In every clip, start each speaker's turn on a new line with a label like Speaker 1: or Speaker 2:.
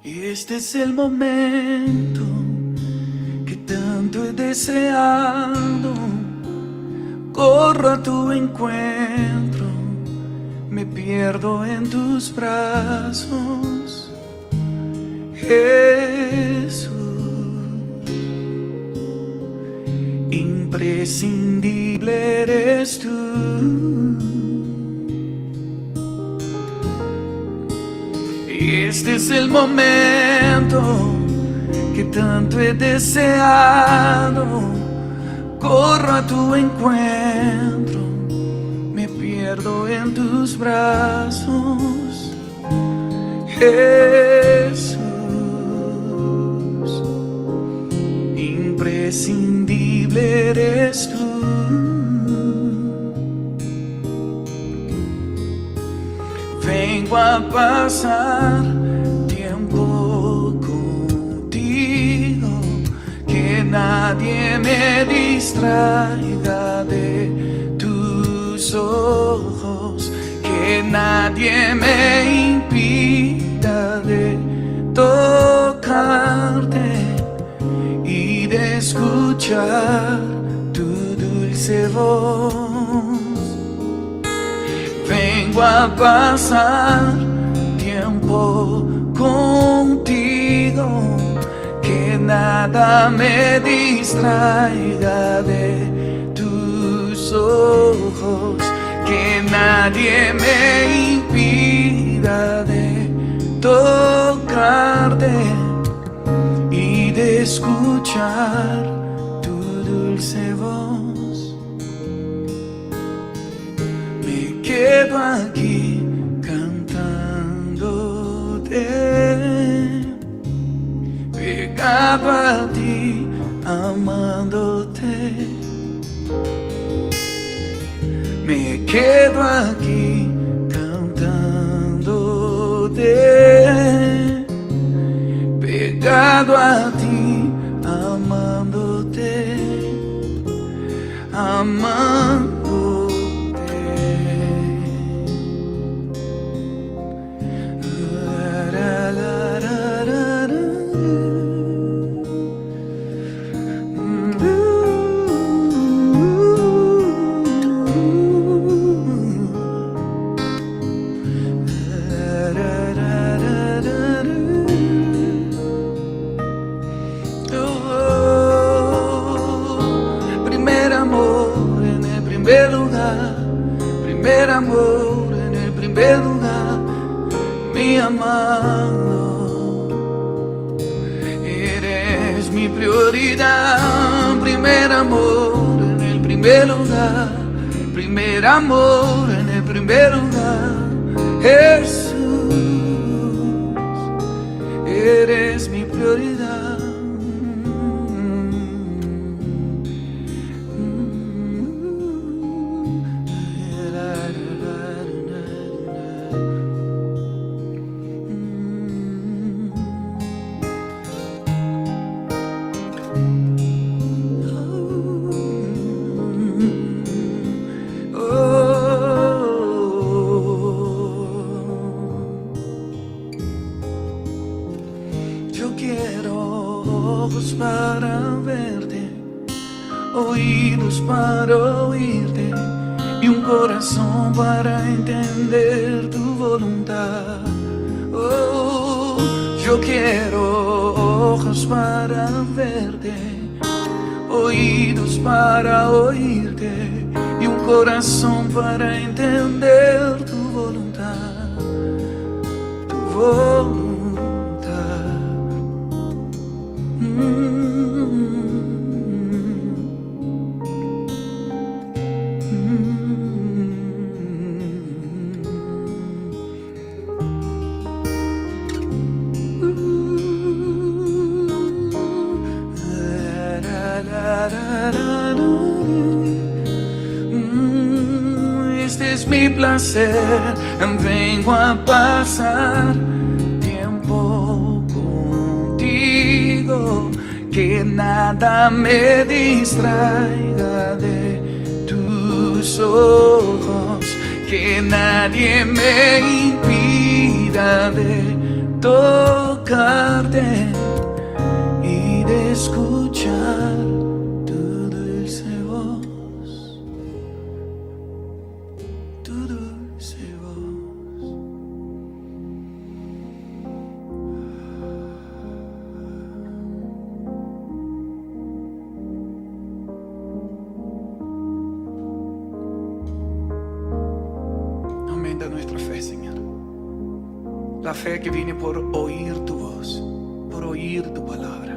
Speaker 1: Este es el momento que tanto he deseado. Corro a tu encuentro, me pierdo en tus brazos, Jesús. Imprescindible eres tú. Este es el momento que tanto he deseado. Corro a tu encuentro, me pierdo en tus brazos, Jesús. Imprescindible eres tú. Vengo a pasar tiempo contigo, que nadie me distraiga de tus ojos, que nadie me impida de tocarte y de escuchar tu dulce voz. Vengo a pasar tiempo contigo, que nada me distraiga de tus ojos, que nadie me impida de tocarte y de escuchar tu dulce voz. Me quedo aquí cantándote, pegado a ti, amándote. Me quedo aquí cantándote, pegado a ti, amándote, amándote. Primer amor en el primer lugar, mi amado, eres mi prioridad. Primer amor en el primer lugar, primer amor en el primer lugar, Jesús, eres mi prioridad. Ojos para verte, oídos para oírte y un corazón para entender tu voluntad. Oh, yo quiero ojos para verte, oídos para oírte y un corazón para entender tu voluntad, tu voluntad. Este es mi placer, vengo a pasar tiempo contigo, que nada me distraiga de tus ojos, que nadie me impida de tocar buscarte y de escuchar tu dulce voz, tu dulce voz. Aumenta nuestra fe, Señor. La fe que viene por oír tu voz, por oír tu palabra.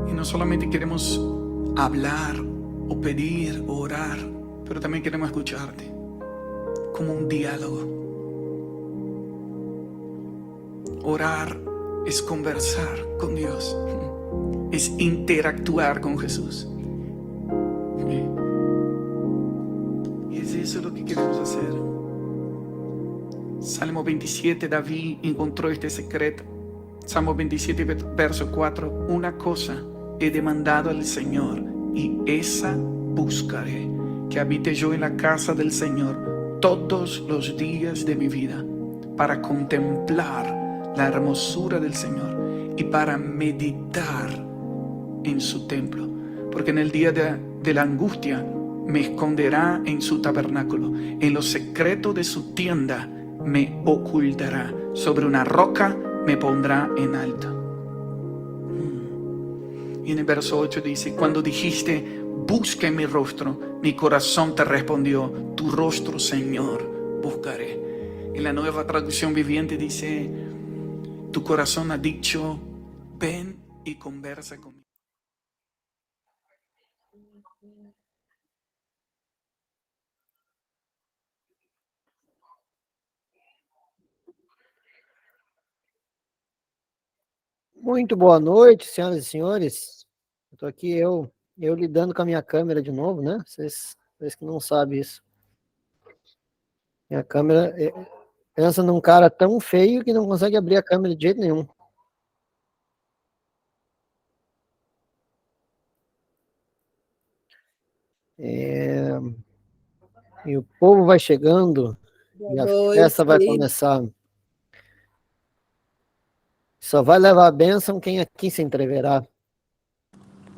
Speaker 1: Y no solamente queremos hablar o pedir o orar, pero también queremos escucharte como un diálogo. Orar es conversar con Dios, es interactuar con Jesús. Y es eso lo que queremos hacer. Salmo 27, David encontró este secreto. Salmo 27, verso 4. Una cosa he demandado al Señor, y esa buscaré, que habite yo en la casa del Señor todos los días de mi vida, para contemplar la hermosura del Señor y para meditar en su templo. Porque en el día de la angustia me esconderá en su tabernáculo, en lo secreto de su tienda me ocultará, sobre una roca me pondrá en alto. Y en el verso 8 dice: cuando dijiste, busca mi rostro, mi corazón te respondió, tu rostro, Señor, buscaré. En la Nueva Traducción Viviente dice: tu corazón ha dicho, ven y conversa conmigo.
Speaker 2: Muito boa noite, senhoras e senhores. Estou aqui eu lidando com a minha câmera de novo, né? Vocês que não sabem isso. Minha câmera, pensa num cara tão feio que não consegue abrir a câmera de jeito nenhum. E o povo vai chegando e a festa vai começar. Só vai levar a bênção quem aqui se entreverá.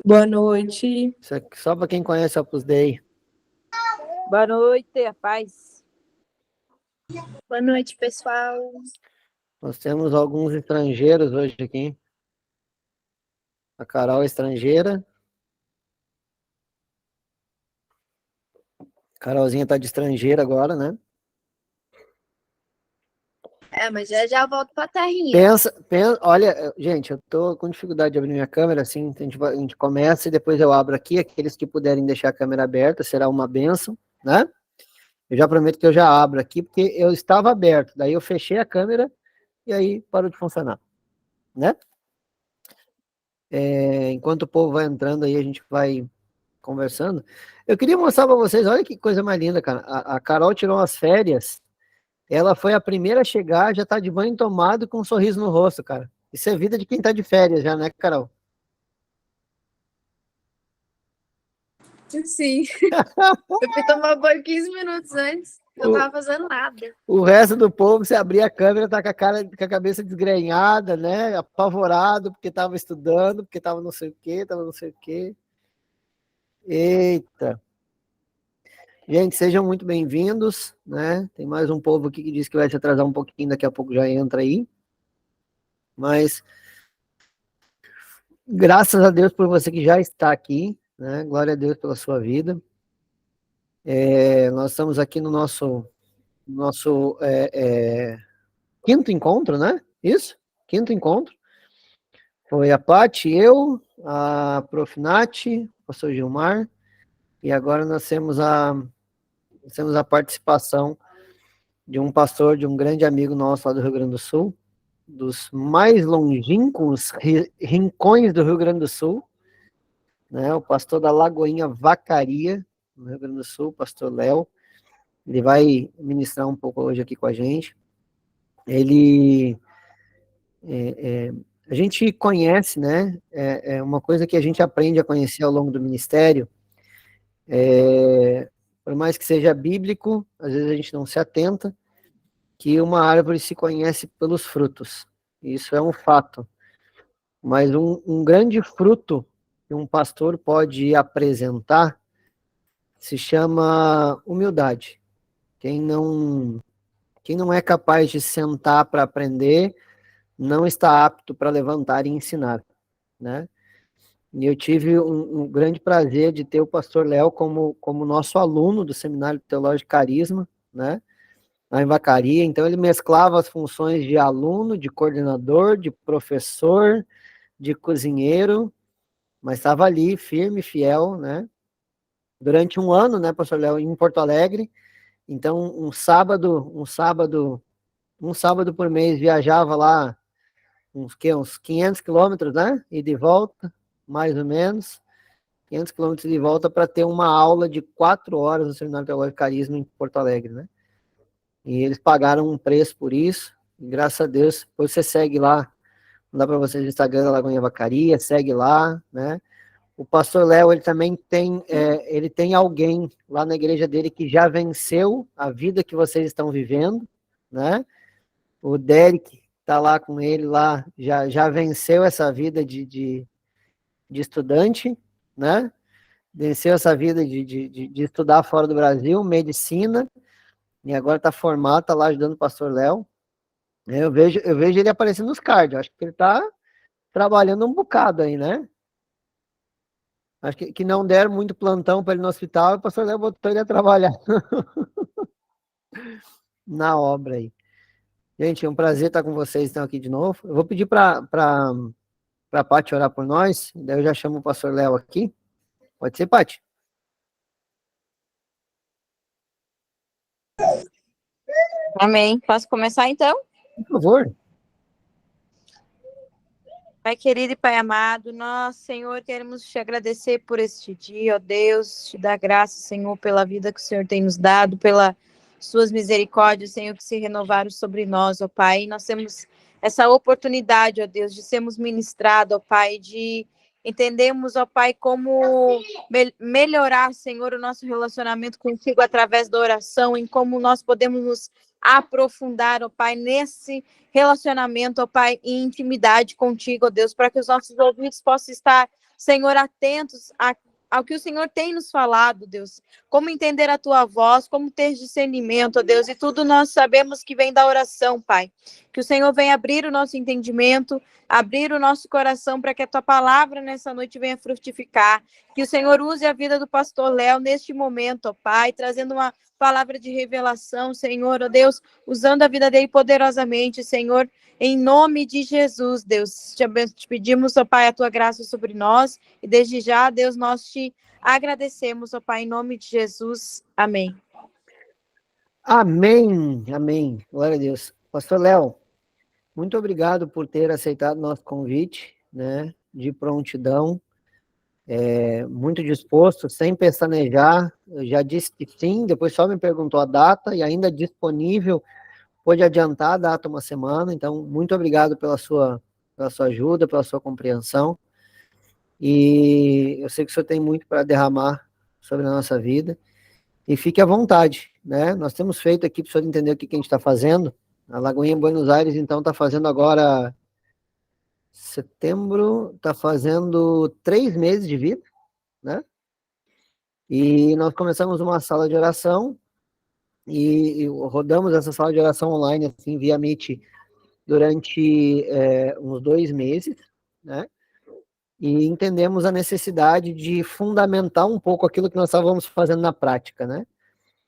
Speaker 3: Boa noite.
Speaker 2: Isso é só para quem conhece a Opus Dei.
Speaker 3: Boa noite, a paz.
Speaker 4: Boa noite, pessoal.
Speaker 2: Nós temos alguns estrangeiros hoje aqui. A Carol é estrangeira. Carolzinha está de estrangeira agora, né?
Speaker 4: Mas já eu volto pra terrinha.
Speaker 2: Pensa, olha, gente, eu tô com dificuldade de abrir minha câmera, assim, a gente começa e depois eu abro aqui. Aqueles que puderem deixar a câmera aberta, será uma bênção, né? Eu já prometo que eu já abro aqui, porque eu estava aberto, daí eu fechei a câmera e aí parou de funcionar, né? Enquanto o povo vai entrando aí, a gente vai conversando. Eu queria mostrar para vocês, olha que coisa mais linda, cara. A Carol tirou umas férias. Ela foi a primeira a chegar, já tá de banho tomado com um sorriso no rosto, cara. Isso é vida de quem tá de férias já, né, Carol?
Speaker 4: Sim. Eu fui tomar banho 15 minutos antes. Eu não tava fazendo nada.
Speaker 2: O resto do povo, você abrir a câmera, tá com a cabeça desgrenhada, né? Apavorado, porque tava estudando, porque tava não sei o quê, tava não sei o quê. Eita. Gente, sejam muito bem-vindos, né? Tem mais um povo aqui que disse que vai se atrasar um pouquinho, daqui a pouco já entra aí. Mas, graças a Deus por você que já está aqui, né? Glória a Deus pela sua vida. Nós estamos aqui no nosso quinto encontro, né? Isso? Quinto encontro. Foi a Paty, eu, a Prof. Nath, o pastor Gilmar, e agora nós temos a participação de um pastor, de um grande amigo nosso lá do Rio Grande do Sul, dos mais longínquos rincões do Rio Grande do Sul, né? O pastor da Lagoinha Vacaria, no Rio Grande do Sul, o pastor Léo. Ele vai ministrar um pouco hoje aqui com a gente. Ele... a gente conhece, né? Uma coisa que a gente aprende a conhecer ao longo do ministério, por mais que seja bíblico, às vezes a gente não se atenta, que uma árvore se conhece pelos frutos. Isso é um fato. Mas um grande fruto que um pastor pode apresentar se chama humildade. Quem não é capaz de sentar para aprender, não está apto para levantar e ensinar, né? E eu tive um grande prazer de ter o pastor Léo como nosso aluno do Seminário Teológico Carisma, né? Lá em Vacaria. Então ele mesclava as funções de aluno, de coordenador, de professor, de cozinheiro, mas estava ali firme, fiel, né? Durante um ano, né, pastor Léo, em Porto Alegre. Então um sábado por mês viajava lá uns 500 quilômetros, né? E de volta, mais ou menos, 500 quilômetros de volta para ter uma aula de 4 horas no Seminário Teológico Carisma em Porto Alegre, né? E eles pagaram um preço por isso, e graças a Deus, depois você segue lá, dá para vocês no Instagram da Lagoinha Vacaria, segue lá, né? O pastor Léo, ele também tem, ele tem alguém lá na igreja dele que já venceu a vida que vocês estão vivendo, né? O Derek está lá com ele lá, já venceu essa vida de estudante, né? Venceu essa vida de estudar fora do Brasil, medicina, e agora está formado, está lá ajudando o pastor Léo. Eu vejo ele aparecendo nos cards, acho que ele está trabalhando um bocado aí, né? Acho que não deram muito plantão para ele no hospital, e o pastor Léo botou ele a trabalhar na obra aí. Gente, é um prazer estar com vocês então aqui de novo. Eu vou pedir para a Paty orar por nós, daí eu já chamo o pastor Léo aqui. Pode ser, Paty?
Speaker 5: Amém. Posso começar então?
Speaker 2: Por favor.
Speaker 5: Pai querido e Pai amado, nós, Senhor, queremos te agradecer por este dia, ó Deus, te dar graça, Senhor, pela vida que o Senhor tem nos dado, pelas suas misericórdias, Senhor, que se renovaram sobre nós, ó Pai. E nós temos essa oportunidade, ó Deus, de sermos ministrados, ó Pai, de entendermos, ó Pai, como melhorar, Senhor, o nosso relacionamento contigo através da oração, em como nós podemos nos aprofundar, ó Pai, nesse relacionamento, ó Pai, em intimidade contigo, ó Deus, para que os nossos ouvidos possam estar, Senhor, atentos ao que o Senhor tem nos falado, Deus, como entender a tua voz, como ter discernimento, ó Deus, e tudo nós sabemos que vem da oração, Pai, que o Senhor venha abrir o nosso entendimento, abrir o nosso coração para que a tua palavra nessa noite venha frutificar, que o Senhor use a vida do pastor Léo neste momento, ó Pai, trazendo uma palavra de revelação, Senhor, ó Deus, usando a vida dele poderosamente, Senhor, em nome de Jesus, Deus, te pedimos, ó Pai, a tua graça sobre nós, e desde já, Deus, nós te agradecemos, ó Pai, em nome de Jesus, amém.
Speaker 2: Amém, amém, glória a Deus. Pastor Léo, muito obrigado por ter aceitado nosso convite, né, de prontidão, muito disposto, sem pestanejar. Eu já disse que sim, depois só me perguntou a data, e ainda disponível, pôde adiantar a data uma semana. Então, muito obrigado pela sua ajuda, pela sua compreensão, e eu sei que o senhor tem muito para derramar sobre a nossa vida, e fique à vontade, né? Nós temos feito aqui, para o senhor entender o que a gente está fazendo. A Lagoinha em Buenos Aires, então, está fazendo agora, setembro, está fazendo 3 meses de vida, né? E nós começamos uma sala de oração, e rodamos essa sala de oração online, assim, via Meet, durante uns 2 meses, né? E entendemos a necessidade de fundamentar um pouco aquilo que nós estávamos fazendo na prática, né?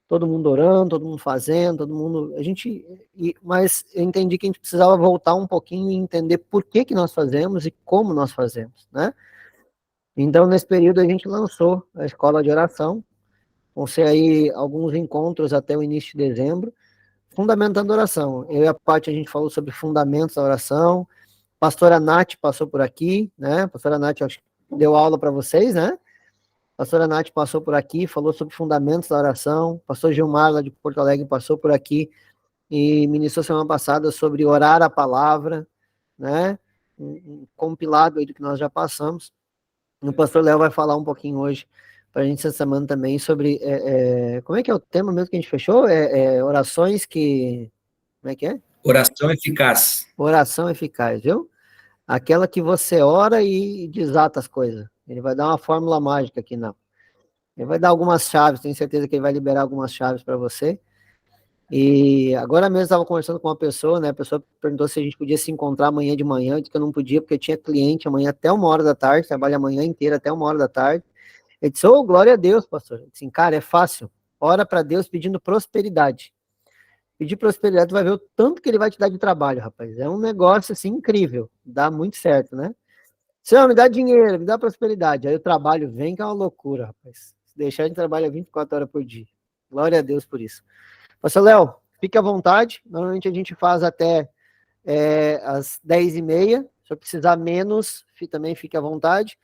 Speaker 2: Todo mundo orando, todo mundo fazendo, mas eu entendi que a gente precisava voltar um pouquinho e entender por que nós fazemos e como nós fazemos, né? Então, nesse período, a gente lançou a escola de oração, vão ser aí alguns encontros até o início de dezembro, fundamentando a oração. Eu e a Paty, a gente falou sobre fundamentos da oração, pastora Nath passou por aqui, né? Pastora Nath, acho que deu aula para vocês, né? Pastora Nath passou por aqui, falou sobre fundamentos da oração. Pastor Gilmar, lá de Porto Alegre, passou por aqui e ministrou semana passada sobre orar a palavra, né? Um compilado aí do que nós já passamos. O pastor Léo vai falar um pouquinho hoje para a gente essa semana também sobre, como é que é o tema mesmo que a gente fechou? Orações que, como é que é?
Speaker 6: Oração eficaz.
Speaker 2: Oração eficaz, viu? Aquela que você ora e desata as coisas. Ele vai dar uma fórmula mágica aqui, não. Ele vai dar algumas chaves, tenho certeza que ele vai liberar algumas chaves para você. E agora mesmo estava conversando com uma pessoa, né? A pessoa perguntou se a gente podia se encontrar amanhã de manhã. Eu disse que eu não podia, porque eu tinha cliente amanhã até 1h da tarde, trabalho a manhã inteira até 1h da tarde. Ele disse, glória a Deus, pastor. Eu disse, assim, cara, é fácil. Ora para Deus pedindo prosperidade. Pedir prosperidade, tu vai ver o tanto que ele vai te dar de trabalho, rapaz. É um negócio, assim, incrível. Dá muito certo, né? Senhor, me dá dinheiro, me dá prosperidade. Aí o trabalho vem, que é uma loucura, rapaz. Se deixar de trabalhar 24 horas por dia. Glória a Deus por isso. Pastor Léo, fique à vontade. Normalmente a gente faz até às 10h30. Se eu precisar menos, também fique à vontade.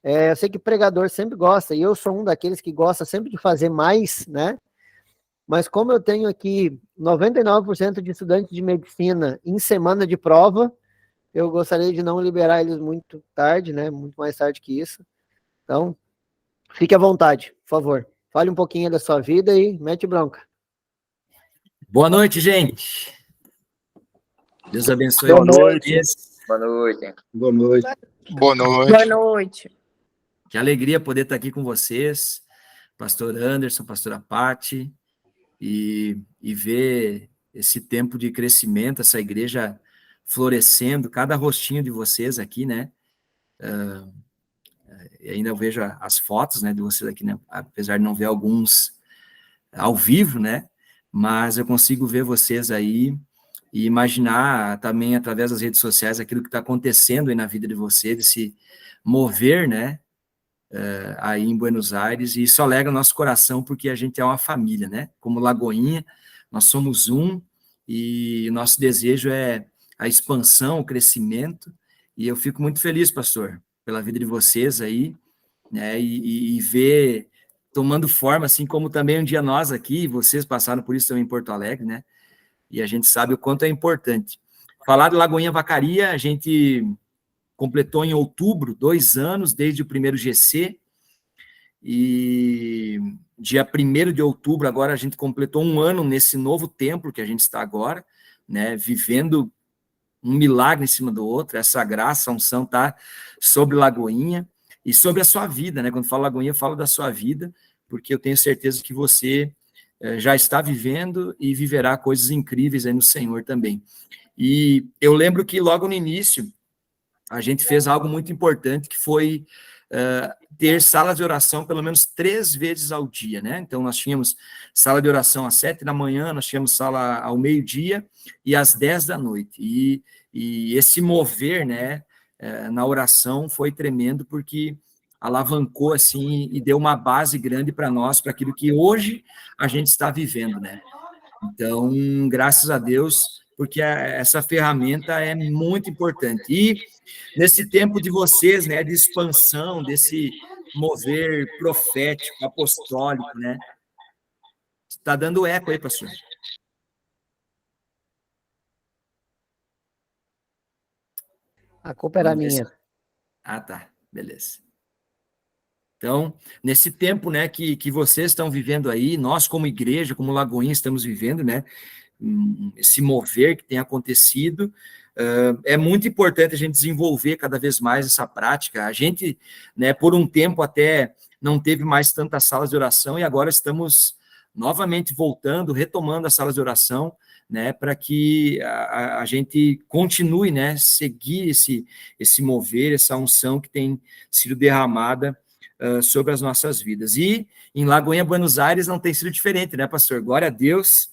Speaker 2: Eu sei que pregador sempre gosta, e eu sou um daqueles que gosta sempre de fazer mais, né? Mas como eu tenho aqui 99% de estudantes de medicina em semana de prova, eu gostaria de não liberar eles muito tarde, né? Muito mais tarde que isso. Então, fique à vontade, por favor. Fale um pouquinho da sua vida e mete bronca.
Speaker 6: Boa noite, gente. Deus abençoe.
Speaker 7: Boa noite.
Speaker 8: Boa noite.
Speaker 7: Boa noite.
Speaker 9: Boa noite.
Speaker 3: Boa noite.
Speaker 6: Que alegria poder estar aqui com vocês, pastor Anderson, pastora Pati, e ver esse tempo de crescimento, essa igreja florescendo, cada rostinho de vocês aqui, né? Ainda eu vejo as fotos, né, de vocês aqui, né? Apesar de não ver alguns ao vivo, né? Mas eu consigo ver vocês aí e imaginar também através das redes sociais aquilo que está acontecendo aí na vida de vocês, de se mover, né? Aí em Buenos Aires, e isso alegra o nosso coração, porque a gente é uma família, né? Como Lagoinha, nós somos um, e nosso desejo é a expansão, o crescimento, e eu fico muito feliz, pastor, pela vida de vocês aí, né? E ver tomando forma, assim como também um dia nós aqui, vocês passaram por isso também em Porto Alegre, né? E a gente sabe o quanto é importante. Falar de Lagoinha Vacaria, a gente completou em outubro 2 anos, desde o primeiro GC, e dia 1º de outubro, agora a gente completou 1 ano nesse novo templo que a gente está agora, né, vivendo um milagre em cima do outro, essa graça, a unção está sobre Lagoinha, e sobre a sua vida, né, quando falo Lagoinha, eu falo da sua vida, porque eu tenho certeza que você já está vivendo e viverá coisas incríveis aí no Senhor também. E eu lembro que logo no início, a gente fez algo muito importante, que foi ter salas de oração pelo menos 3 vezes ao dia, né? Então, nós tínhamos sala de oração às 7 da manhã, nós tínhamos sala ao meio-dia e às 10 da noite. E esse mover, né, na oração foi tremendo, porque alavancou, assim, e deu uma base grande para nós, para aquilo que hoje a gente está vivendo, né? Então, graças a Deus, porque essa ferramenta é muito importante. E nesse tempo de vocês, né, de expansão, desse mover profético, apostólico, né? Está dando eco aí, pastor.
Speaker 2: A culpa era minha.
Speaker 6: Ah, tá. Beleza. Então, nesse tempo, né, que vocês estão vivendo aí, nós como igreja, como Lagoinha, estamos vivendo, né, esse mover que tem acontecido, é muito importante a gente desenvolver cada vez mais essa prática. A gente, né, por um tempo até não teve mais tantas salas de oração, e agora estamos novamente voltando, retomando as salas de oração, né, para que a gente continue, né, seguir esse mover, essa unção que tem sido derramada sobre as nossas vidas. E em Lagoinha, Buenos Aires, não tem sido diferente, né, pastor? Glória a Deus.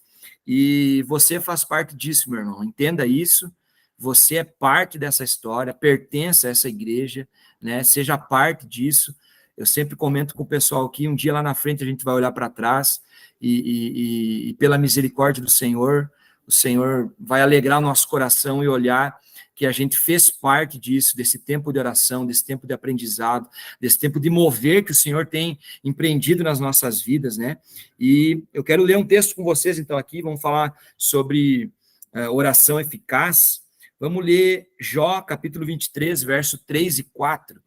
Speaker 6: E você faz parte disso, meu irmão. Entenda isso. Você é parte dessa história, pertence a essa igreja, né? Seja parte disso. Eu sempre comento com o pessoal aqui, um dia lá na frente a gente vai olhar para trás e pela misericórdia do Senhor, o Senhor vai alegrar o nosso coração e olhar que a gente fez parte disso, desse tempo de oração, desse tempo de aprendizado, desse tempo de mover que o Senhor tem empreendido nas nossas vidas, né? E eu quero ler um texto com vocês, então, aqui, vamos falar sobre oração eficaz. Vamos ler Jó, capítulo 23, verso 3 e 4.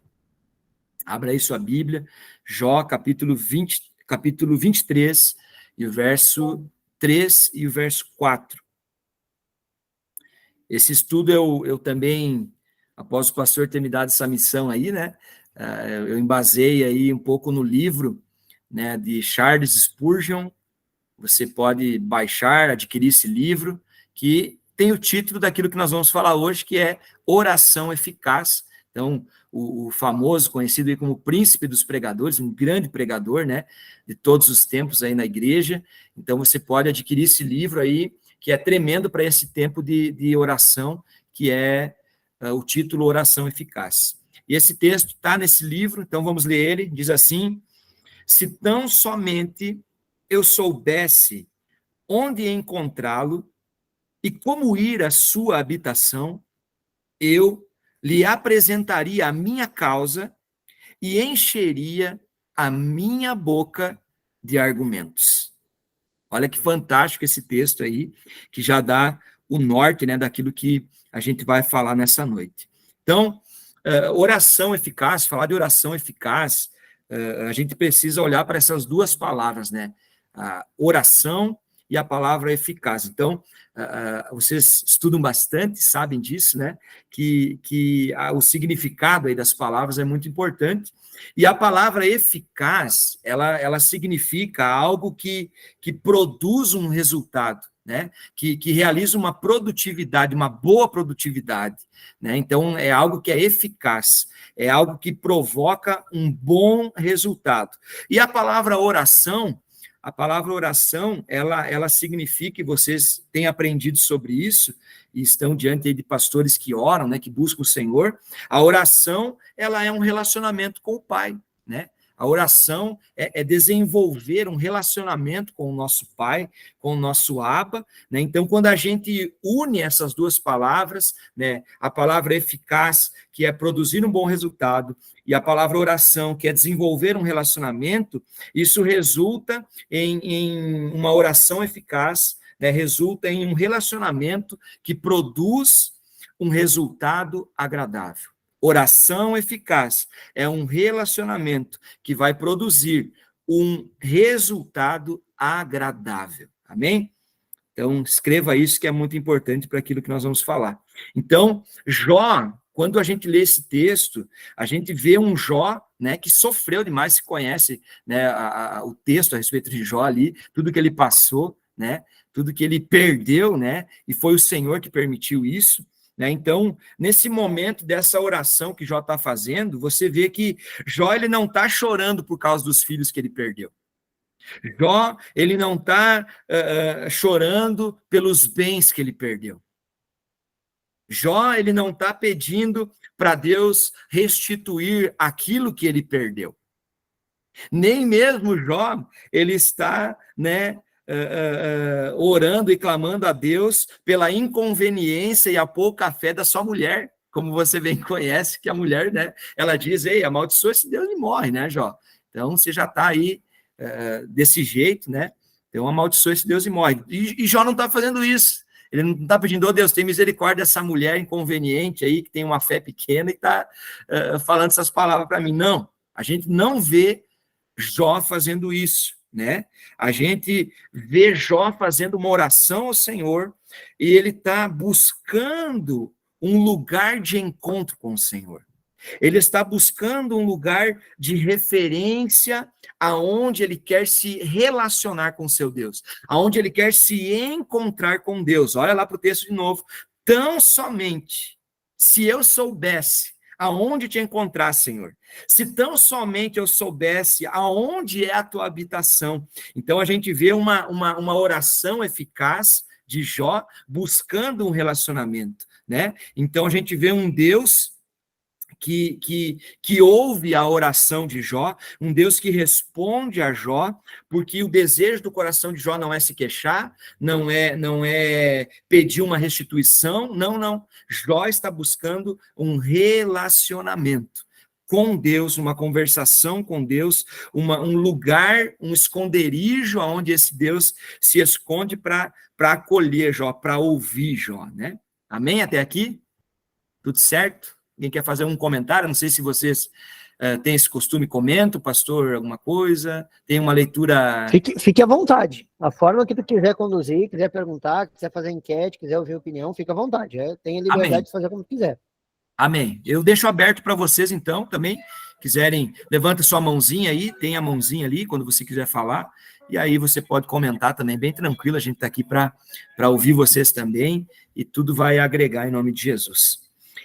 Speaker 6: Abra aí sua Bíblia, Jó, capítulo 23, e o verso 3 e o verso 4. Esse estudo eu também, após o pastor ter me dado essa missão aí, né, eu embasei aí um pouco no livro, né, de Charles Spurgeon. Você pode baixar, adquirir esse livro, que tem o título daquilo que nós vamos falar hoje, que é Oração Eficaz. Então, o famoso, conhecido aí como príncipe dos pregadores, um grande pregador, né, de todos os tempos aí na igreja. Então, você pode adquirir esse livro aí, que é tremendo para esse tempo de oração, que é o título Oração Eficaz. E esse texto está nesse livro, então vamos ler ele. Diz assim: se tão somente eu soubesse onde encontrá-lo e como ir à sua habitação, eu lhe apresentaria a minha causa e encheria a minha boca de argumentos. Olha que fantástico esse texto aí, que já dá o norte, né, daquilo que a gente vai falar nessa noite. Então, oração eficaz, falar de oração eficaz, a gente precisa olhar para essas duas palavras, né? A oração e a palavra eficaz. Então, vocês estudam bastante, sabem disso, né? Que o significado aí das palavras é muito importante. E a palavra eficaz, ela significa algo que produz um resultado, né? Que realiza uma produtividade, uma boa produtividade, né? Então, é algo que é eficaz, é algo que provoca um bom resultado. E a palavra oração, ela significa, e vocês têm aprendido sobre isso, e estão diante de pastores que oram, né, que buscam o Senhor. A oração, ela é um relacionamento com o Pai, né? A oração é desenvolver um relacionamento com o nosso Pai, com o nosso Abba, né? Então, quando a gente une essas duas palavras, né, a palavra eficaz, que é produzir um bom resultado, e a palavra oração, que é desenvolver um relacionamento, isso resulta em uma oração eficaz, né, resulta em um relacionamento que produz um resultado agradável. Oração eficaz é um relacionamento que vai produzir um resultado agradável. Amém? Então, escreva isso, que é muito importante para aquilo que nós vamos falar. Então, Jó, quando a gente lê esse texto, a gente vê um Jó, né, que sofreu demais, se conhece, né, o texto a respeito de Jó ali, tudo que ele passou, né, tudo que ele perdeu, né, e foi o Senhor que permitiu isso. Né? Então, nesse momento dessa oração que Jó está fazendo, você vê que Jó ele não está chorando por causa dos filhos que ele perdeu. Jó ele não está chorando pelos bens que ele perdeu. Jó ele não está pedindo para Deus restituir aquilo que ele perdeu. Nem mesmo Jó ele está, né, orando e clamando a Deus pela inconveniência e a pouca fé da sua mulher, como você bem conhece, que a mulher, né, ela diz, ei, amaldiçoa esse Deus e morre, né, Jó? Então, você já está aí desse jeito, né? Então, amaldiçoa esse Deus e morre. E Jó não está fazendo isso. Ele não está pedindo, Deus, tem misericórdia dessa mulher inconveniente aí, que tem uma fé pequena e está falando essas palavras para mim. Não, a gente não vê Jó fazendo isso. Né? A gente vê Jó fazendo uma oração ao Senhor e ele está buscando um lugar de encontro com o Senhor. Ele está buscando um lugar de referência aonde ele quer se relacionar com seu Deus, aonde ele quer se encontrar com Deus. Olha lá para o texto de novo. Tão somente se eu soubesse aonde te encontrar, Senhor. Se tão somente eu soubesse aonde é a tua habitação. Então, a gente vê uma oração eficaz de Jó buscando um relacionamento, né? Então, a gente vê um Deus que ouve a oração de Jó, um Deus que responde a Jó, porque o desejo do coração de Jó não é se queixar, não é pedir uma restituição, não. Jó está buscando um relacionamento com Deus, uma conversação com Deus, um lugar, um esconderijo onde esse Deus se esconde para acolher Jó, para ouvir Jó, né? Amém até aqui? Tudo certo? Alguém quer fazer um comentário? Não sei se vocês tem esse costume? Comenta, o pastor, alguma coisa? Tem uma leitura...
Speaker 2: Fique à vontade. A forma que tu quiser conduzir, quiser perguntar, quiser fazer enquete, quiser ouvir opinião, fica à vontade. Tem a liberdade
Speaker 6: Amém.
Speaker 2: de fazer como quiser.
Speaker 6: Amém. Eu deixo aberto para vocês, então, também. Quiserem, levanta sua mãozinha aí, tem a mãozinha ali, quando você quiser falar. E aí você pode comentar também, bem tranquilo. A gente está aqui para ouvir vocês também. E tudo vai agregar em nome de Jesus.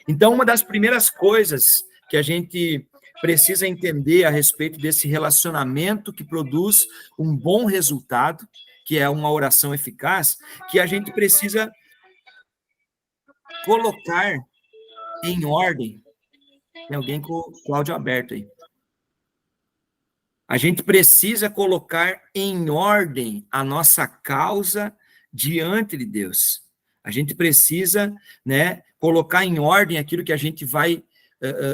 Speaker 6: Então, uma das primeiras coisas que a gente precisa entender a respeito desse relacionamento que produz um bom resultado, que é uma oração eficaz, que a gente precisa colocar em ordem. Tem alguém com o áudio aberto aí. A gente precisa colocar em ordem a nossa causa diante de Deus. A gente precisa, né, colocar em ordem aquilo que a gente vai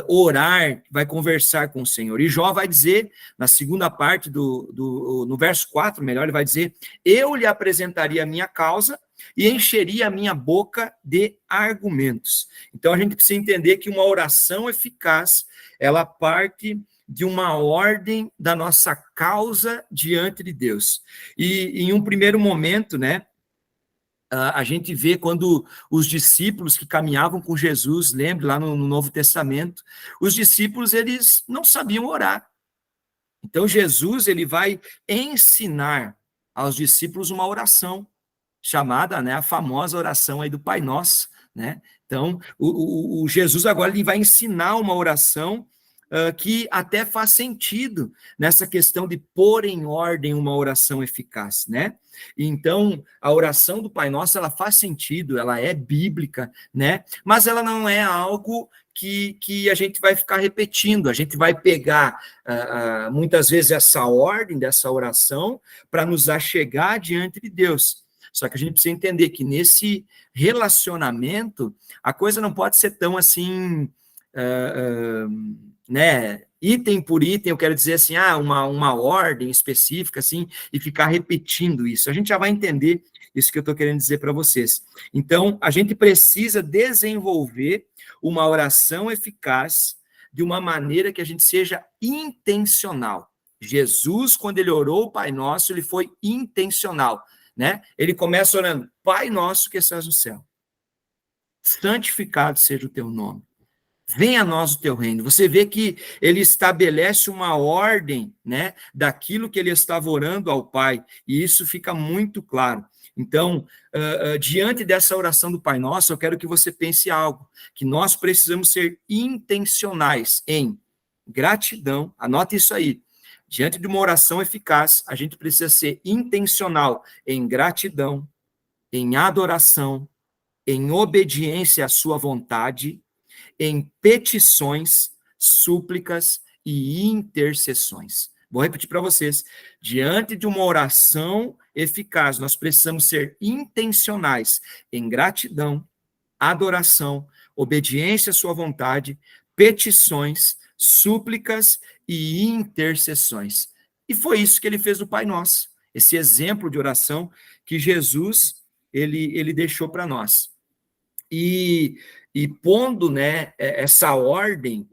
Speaker 6: orar, vai conversar com o Senhor. E Jó vai dizer, na segunda parte no verso 4, melhor, ele vai dizer: eu lhe apresentaria a minha causa e encheria a minha boca de argumentos. Então, a gente precisa entender que uma oração eficaz, ela parte de uma ordem da nossa causa diante de Deus. E, em um primeiro momento, né, a gente vê quando os discípulos que caminhavam com Jesus, lembre lá no Novo Testamento, os discípulos, eles não sabiam orar. Então, Jesus, ele vai ensinar aos discípulos uma oração, chamada, né, a famosa oração aí do Pai Nosso, né? Então, o Jesus agora ele vai ensinar uma oração que até faz sentido nessa questão de pôr em ordem uma oração eficaz, né? Então, a oração do Pai Nosso, ela faz sentido, ela é bíblica, né? Mas ela não é algo que a gente vai ficar repetindo, a gente vai pegar muitas vezes essa ordem dessa oração para nos achegar diante de Deus. Só que a gente precisa entender que nesse relacionamento, a coisa não pode ser tão assim, né, item por item, eu quero dizer assim, uma ordem específica, assim, e ficar repetindo isso. A gente já vai entender isso que eu estou querendo dizer para vocês. Então, a gente precisa desenvolver uma oração eficaz de uma maneira que a gente seja intencional. Jesus, quando ele orou o Pai Nosso, ele foi intencional, né? Ele começa orando: Pai Nosso que estás no céu, santificado seja o teu nome. Venha a nós o teu reino. Você vê que ele estabelece uma ordem, né, daquilo que ele estava orando ao Pai, e isso fica muito claro. Então, diante dessa oração do Pai Nosso, eu quero que você pense algo, que nós precisamos ser intencionais em gratidão, anote isso aí. Diante de uma oração eficaz, a gente precisa ser intencional em gratidão, em adoração, em obediência à sua vontade, em petições, súplicas e intercessões. Vou repetir para vocês. Diante de uma oração eficaz, nós precisamos ser intencionais em gratidão, adoração, obediência à sua vontade, petições, súplicas e intercessões. E foi isso que ele fez do Pai Nosso, esse exemplo de oração que Jesus ele deixou para nós. E pondo, né, essa ordem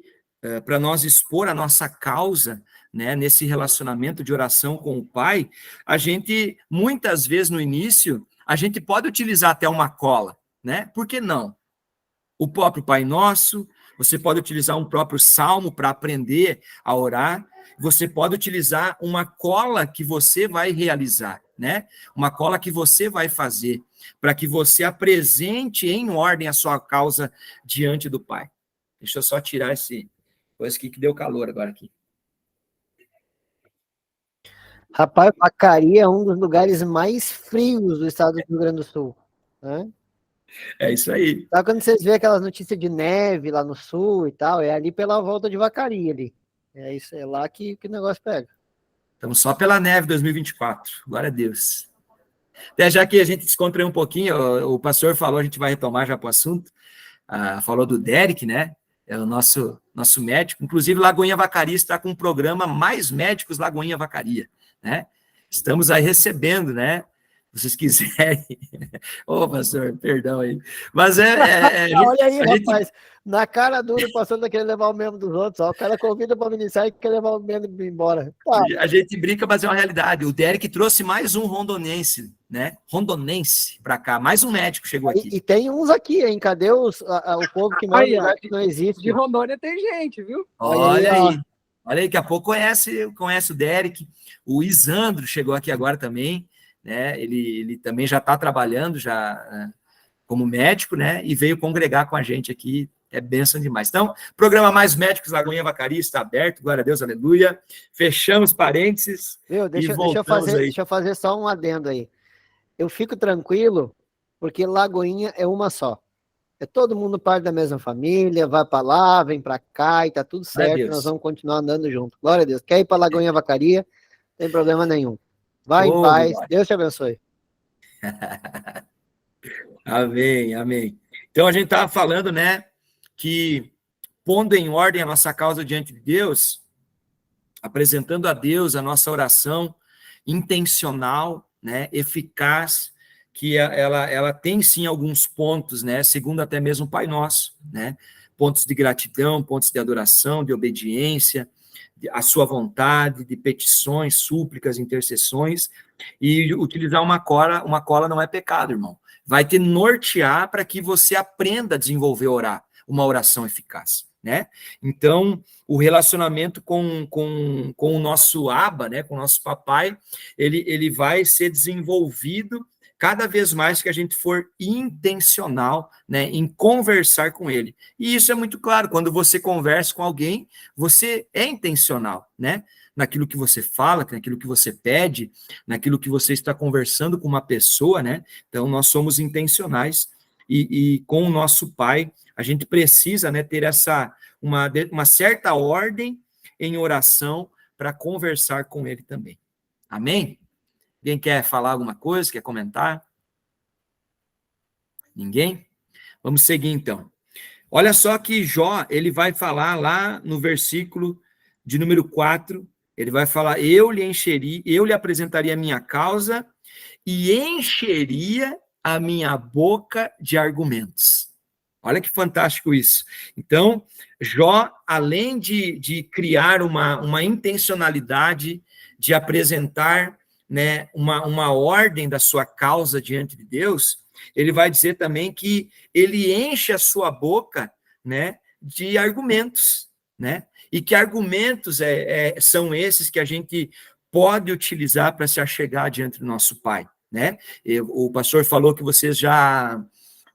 Speaker 6: para nós expor a nossa causa, né, nesse relacionamento de oração com o Pai, a gente, muitas vezes no início, a gente pode utilizar até uma cola, né? Por que não? O próprio Pai Nosso, você pode utilizar um próprio salmo para aprender a orar, você pode utilizar uma cola que você vai realizar, né? Uma cola que você vai fazer, para que você apresente em ordem a sua causa diante do Pai. Deixa eu só tirar esse coisa aqui que deu calor agora aqui.
Speaker 2: Rapaz, Vacaria é um dos lugares mais frios do estado do Rio Grande do Sul, né?
Speaker 6: É isso aí.
Speaker 2: Sabe quando vocês vêem aquelas notícias de neve lá no sul e tal? É ali pela volta de Vacaria ali. É isso, é lá que o negócio pega.
Speaker 6: Estamos só pela neve 2024. Glória a Deus. Até já que a gente descontraiu um pouquinho, o pastor falou, a gente vai retomar já para o assunto. Falou do Derek, né? É o nosso médico. Inclusive, Lagoinha Vacaria está com um programa Mais Médicos Lagoinha Vacaria, né? Estamos aí recebendo, né? vocês quiserem. Ô, pastor, perdão aí. Mas
Speaker 2: Olha aí,
Speaker 6: a gente-
Speaker 2: rapaz. Na cara dura, o pastor não quer levar o membro dos outros. Ó. O cara convida para ministrar e quer levar o membro embora. Tá.
Speaker 6: A gente brinca, mas é uma realidade. O Derek trouxe mais um rondonense, né? Rondonense para cá. Mais um médico chegou aqui.
Speaker 2: E tem uns aqui, hein? Cadê o povo que mora
Speaker 3: Aí,
Speaker 2: em
Speaker 3: ó.
Speaker 2: lugar que não existe?
Speaker 3: De Rondônia tem gente, viu?
Speaker 6: Olha
Speaker 2: aí, ó.
Speaker 6: aí. Olha aí, daqui a pouco conhece o Derek. O Isandro chegou aqui agora também, né? Ele também já está trabalhando já como médico, né? E veio congregar com a gente aqui. É bênção demais. Então, programa Mais Médicos Lagoinha Vacaria está aberto. Glória a Deus, aleluia. Fechamos parênteses.
Speaker 2: Viu? Deixa eu fazer só um adendo aí. Eu fico tranquilo, porque Lagoinha é uma só. É todo mundo parte da mesma família, vai para lá, vem para cá e tá tudo certo.
Speaker 6: Deus.
Speaker 2: Nós vamos continuar andando junto. Glória a Deus. Quer ir para Lagoinha Vacaria? Não tem problema nenhum. Vai em paz.
Speaker 6: Glória.
Speaker 2: Deus te abençoe.
Speaker 6: Amém, amém. Então, a gente estava falando, né, que pondo em ordem a nossa causa diante de Deus, apresentando a Deus a nossa oração intencional, né, eficaz, que ela tem sim alguns pontos, né, segundo até mesmo o Pai Nosso, né, pontos de gratidão, pontos de adoração, de obediência, a sua vontade, de petições, súplicas, intercessões, e utilizar uma cola não é pecado, irmão. Vai te nortear para que você aprenda a desenvolver uma oração eficaz, né? Então, o relacionamento com o nosso Abba, né, com o nosso papai, ele vai ser desenvolvido cada vez mais que a gente for intencional, né, em conversar com ele. E isso é muito claro, quando você conversa com alguém, você é intencional, né? Naquilo que você fala, naquilo que você pede, naquilo que você está conversando com uma pessoa, né? Então, nós somos intencionais e com o nosso Pai, a gente precisa, né, ter uma certa ordem em oração para conversar com ele também. Amém? Alguém quer falar alguma coisa, quer comentar? Ninguém? Vamos seguir, então. Olha só que Jó, ele vai falar lá no versículo de número 4, ele vai falar, eu lhe apresentaria a minha causa e encheria a minha boca de argumentos. Olha que fantástico isso. Então, Jó, além de criar uma intencionalidade de apresentar, né, uma ordem da sua causa diante de Deus, ele vai dizer também que ele enche a sua boca, né, de argumentos, né? E que argumentos são esses que a gente pode utilizar para se achegar diante do nosso Pai, né? O pastor falou que vocês já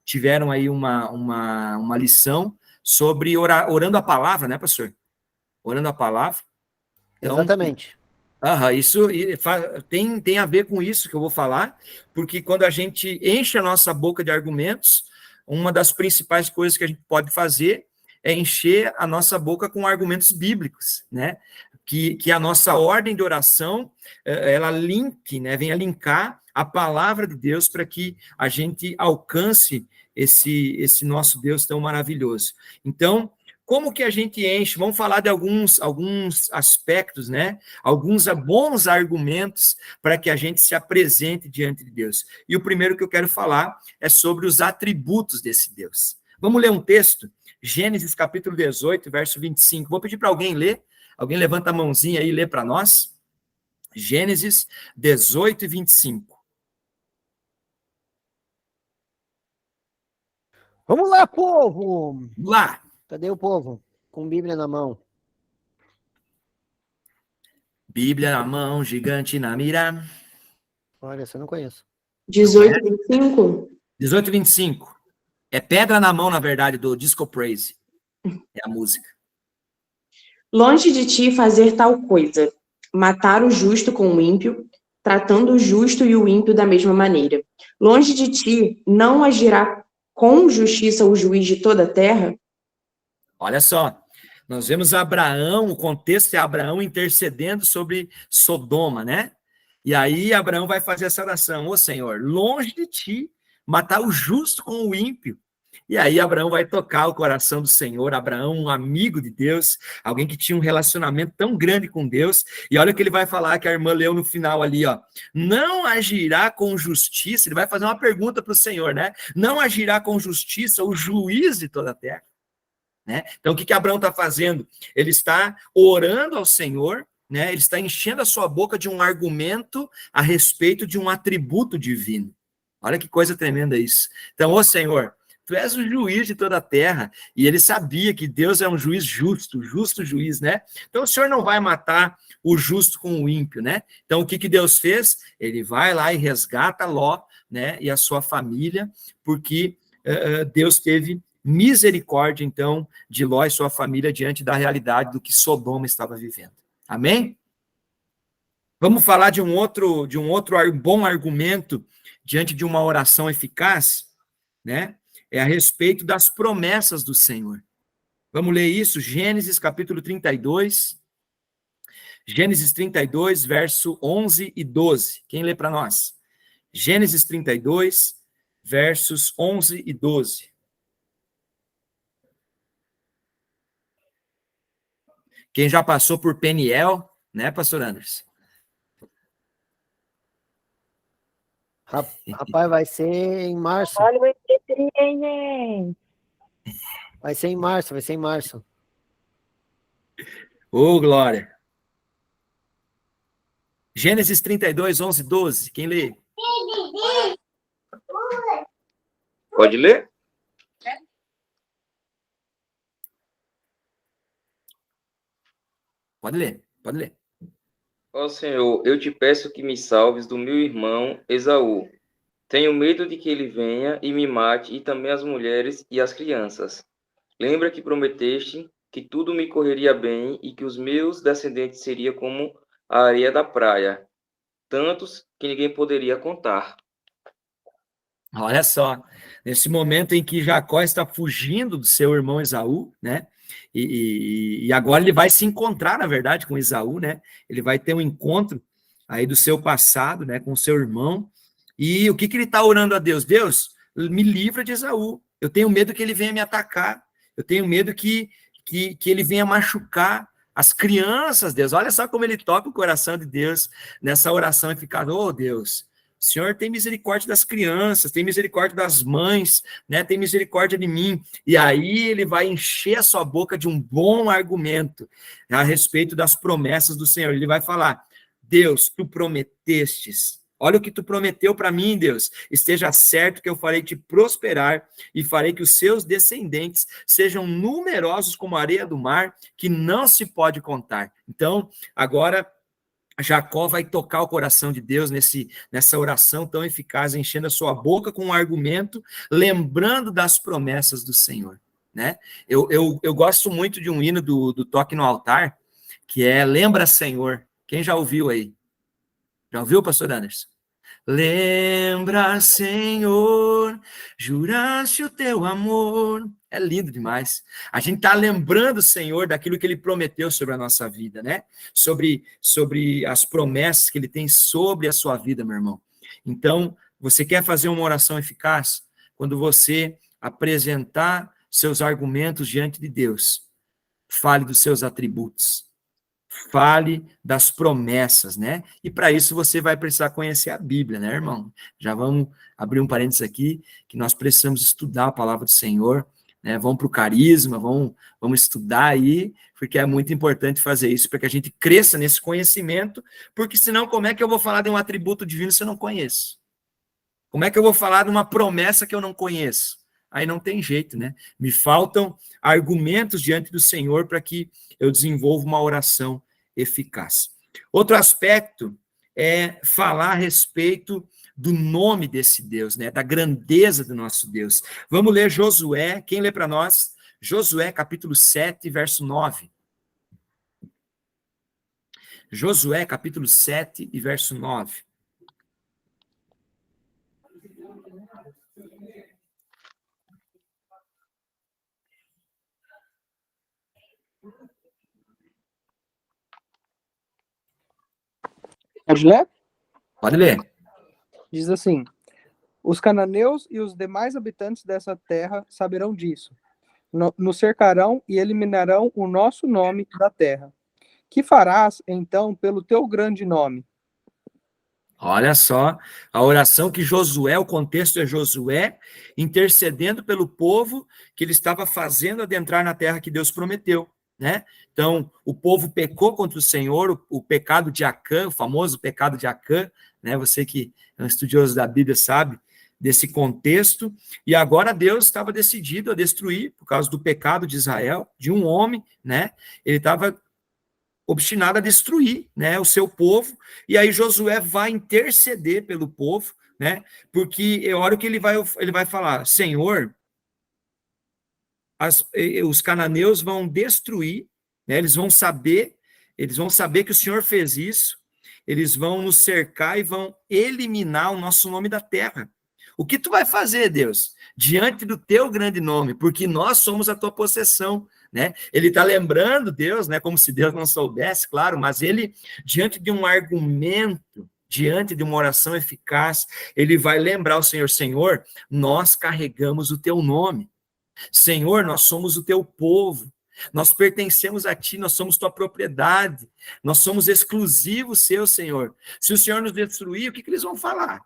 Speaker 6: tiveram aí uma lição sobre orando a palavra, né, pastor? Orando a palavra. Então,
Speaker 2: exatamente.
Speaker 6: Isso tem a ver com isso que eu vou falar, porque quando a gente enche a nossa boca de argumentos, uma das principais coisas que a gente pode fazer é encher a nossa boca com argumentos bíblicos, né? Que a nossa ordem de oração, ela né? Venha linkar a palavra de Deus para que a gente alcance esse nosso Deus tão maravilhoso. Então, como que a gente enche? Vamos falar de alguns aspectos, né? Alguns bons argumentos para que a gente se apresente diante de Deus. E o primeiro que eu quero falar é sobre os atributos desse Deus. Vamos ler um texto? Gênesis capítulo 18, verso 25. Vou pedir para alguém ler. Alguém levanta a mãozinha aí e lê para nós. Gênesis 18 e 25.
Speaker 2: Vamos lá, povo!
Speaker 6: Vamos lá.
Speaker 2: Cadê o povo? Com Bíblia na mão.
Speaker 6: Bíblia na mão, gigante na mira.
Speaker 2: Olha, essa eu não conheço.
Speaker 7: 18, 25?
Speaker 6: 18 e 25. É pedra na mão, na verdade, do Disco Praise. É a música.
Speaker 7: Longe de ti fazer tal coisa, matar o justo com o ímpio, tratando o justo e o ímpio da mesma maneira. Longe de ti não agirá com justiça o juiz de toda a terra?
Speaker 6: Olha só, nós vemos Abraão, o contexto é Abraão intercedendo sobre Sodoma, né? E aí Abraão vai fazer essa oração, ô Senhor, longe de ti matar o justo com o ímpio. E aí Abraão vai tocar o coração do Senhor. Abraão, um amigo de Deus, alguém que tinha um relacionamento tão grande com Deus. E olha o que ele vai falar, que a irmã leu no final ali, ó. Não agirá com justiça. Ele vai fazer uma pergunta para o Senhor, né? Não agirá com justiça o juiz de toda a terra. Né? Então, o que Abraão está fazendo? Ele está orando ao Senhor, né? Ele está enchendo a sua boca de um argumento a respeito de um atributo divino. Olha que coisa tremenda isso. Então, ô Senhor, tu és o juiz de toda a terra, e ele sabia que Deus é um juiz justo, justo juiz, né? Então, o Senhor não vai matar o justo com o ímpio, né? Então, o que Deus fez? Ele vai lá e resgata Ló, né? E a sua família, porque Deus teve misericórdia, então, de Ló e sua família diante da realidade do que Sodoma estava vivendo. Amém? Vamos falar de um outro bom argumento diante de uma oração eficaz, né? É a respeito das promessas do Senhor. Vamos ler isso, Gênesis capítulo 32. Gênesis 32, verso 11 e 12. Quem lê para nós? Gênesis 32, versos 11 e 12. Quem já passou por Peniel, né, pastor Anderson?
Speaker 2: Rapaz, vai ser em março.
Speaker 5: Olha o ET,
Speaker 2: Vai ser em março, vai ser em março.
Speaker 6: Ô, glória. Gênesis 32, 11, 12. Quem lê?
Speaker 8: Pode ler?
Speaker 6: Pode ler, pode ler.
Speaker 8: Ó Senhor, eu te peço que me salves do meu irmão Esaú. Tenho medo de que ele venha e me mate, e também as mulheres e as crianças. Lembra que prometeste que tudo me correria bem e que os meus descendentes seriam como a areia da praia, tantos que ninguém poderia contar.
Speaker 6: Olha só, nesse momento em que Jacó está fugindo do seu irmão Esaú, né? E agora ele vai se encontrar, na verdade, com Esaú, né? Ele vai ter um encontro aí do seu passado, né? Com seu irmão. E o que ele está orando a Deus? Deus, me livra de Esaú. Eu tenho medo que ele venha me atacar. Eu tenho medo que ele venha machucar as crianças, Deus. Olha só como ele toca o coração de Deus nessa oração eficaz. Oh, Deus, o Senhor tem misericórdia das crianças, tem misericórdia das mães, né? Tem misericórdia de mim. E aí ele vai encher a sua boca de um bom argumento a respeito das promessas do Senhor. Ele vai falar: Deus, tu prometestes. Olha o que tu prometeu para mim, Deus. Esteja certo que eu farei te prosperar e farei que os seus descendentes sejam numerosos como a areia do mar, que não se pode contar. Então, agora Jacó vai tocar o coração de Deus nessa oração tão eficaz, enchendo a sua boca com um argumento, lembrando das promessas do Senhor, né? Eu gosto muito de um hino do Toque no Altar, que é Lembra, Senhor. Quem já ouviu aí? Já ouviu, pastor Anderson? Lembra, Senhor, juraste o teu amor. É lindo demais. A gente está lembrando, Senhor, daquilo que Ele prometeu sobre a nossa vida, né? Sobre as promessas que Ele tem sobre a sua vida, meu irmão. Então, você quer fazer uma oração eficaz? Quando você apresentar seus argumentos diante de Deus, fale dos seus atributos. Fale das promessas, né? E para isso você vai precisar conhecer a Bíblia, né, irmão? Já vamos abrir um parênteses aqui, que nós precisamos estudar a palavra do Senhor, né? Vamos para o carisma, vamos estudar aí, porque é muito importante fazer isso, para que a gente cresça nesse conhecimento, porque senão como é que eu vou falar de um atributo divino se eu não conheço? Como é que eu vou falar de uma promessa que eu não conheço? Aí não tem jeito, né? Me faltam argumentos diante do Senhor para que eu desenvolva uma oração eficaz. Outro aspecto é falar a respeito do nome desse Deus, né? Da grandeza do nosso Deus. Vamos ler Josué, quem lê para nós? Josué, capítulo 7, verso 9. Josué, capítulo 7 e verso 9.
Speaker 3: Pode ler?
Speaker 6: Pode ler.
Speaker 3: Diz assim: Os cananeus e os demais habitantes dessa terra saberão disso. Nos cercarão e eliminarão o nosso nome da terra. Que farás, então, pelo teu grande nome?
Speaker 6: Olha só, a oração que Josué, o contexto é Josué intercedendo pelo povo que ele estava fazendo adentrar na terra que Deus prometeu, né? Então, o povo pecou contra o Senhor, o pecado de Acã, o famoso pecado de Acã, né? Você que é um estudioso da Bíblia sabe desse contexto, e agora Deus estava decidido a destruir, por causa do pecado de Israel, de um homem, né? Ele estava obstinado a destruir, né, o seu povo, e aí Josué vai interceder pelo povo, né, porque é hora que ele vai falar, Senhor, os cananeus vão destruir, né, eles vão saber que o Senhor fez isso, eles vão nos cercar e vão eliminar o nosso nome da terra. O que tu vai fazer, Deus? Diante do teu grande nome, porque nós somos a tua possessão, né? Ele está lembrando Deus, né? Como se Deus não soubesse, claro, mas ele, diante de um argumento, diante de uma oração eficaz, ele vai lembrar o Senhor, Senhor, nós carregamos o teu nome. Senhor, nós somos o teu povo. Nós pertencemos a ti, nós somos tua propriedade. Nós somos exclusivos seu, Senhor. Se o Senhor nos destruir, o que eles vão falar?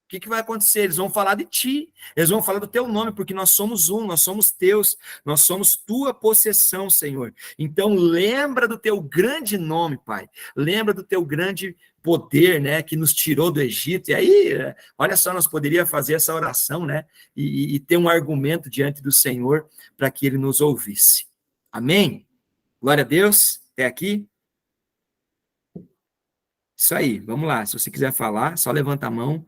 Speaker 6: O que vai acontecer? Eles vão falar de ti, eles vão falar do teu nome, porque nós somos um, nós somos teus, nós somos tua possessão, Senhor. Então, lembra do teu grande nome, Pai. Lembra do teu grande poder, né, que nos tirou do Egito. E aí, olha só, nós poderíamos fazer essa oração, né, e ter um argumento diante do Senhor para que ele nos ouvisse. Amém? Glória a Deus. Até aqui. Isso aí, vamos lá. Se você quiser falar, só levanta a mão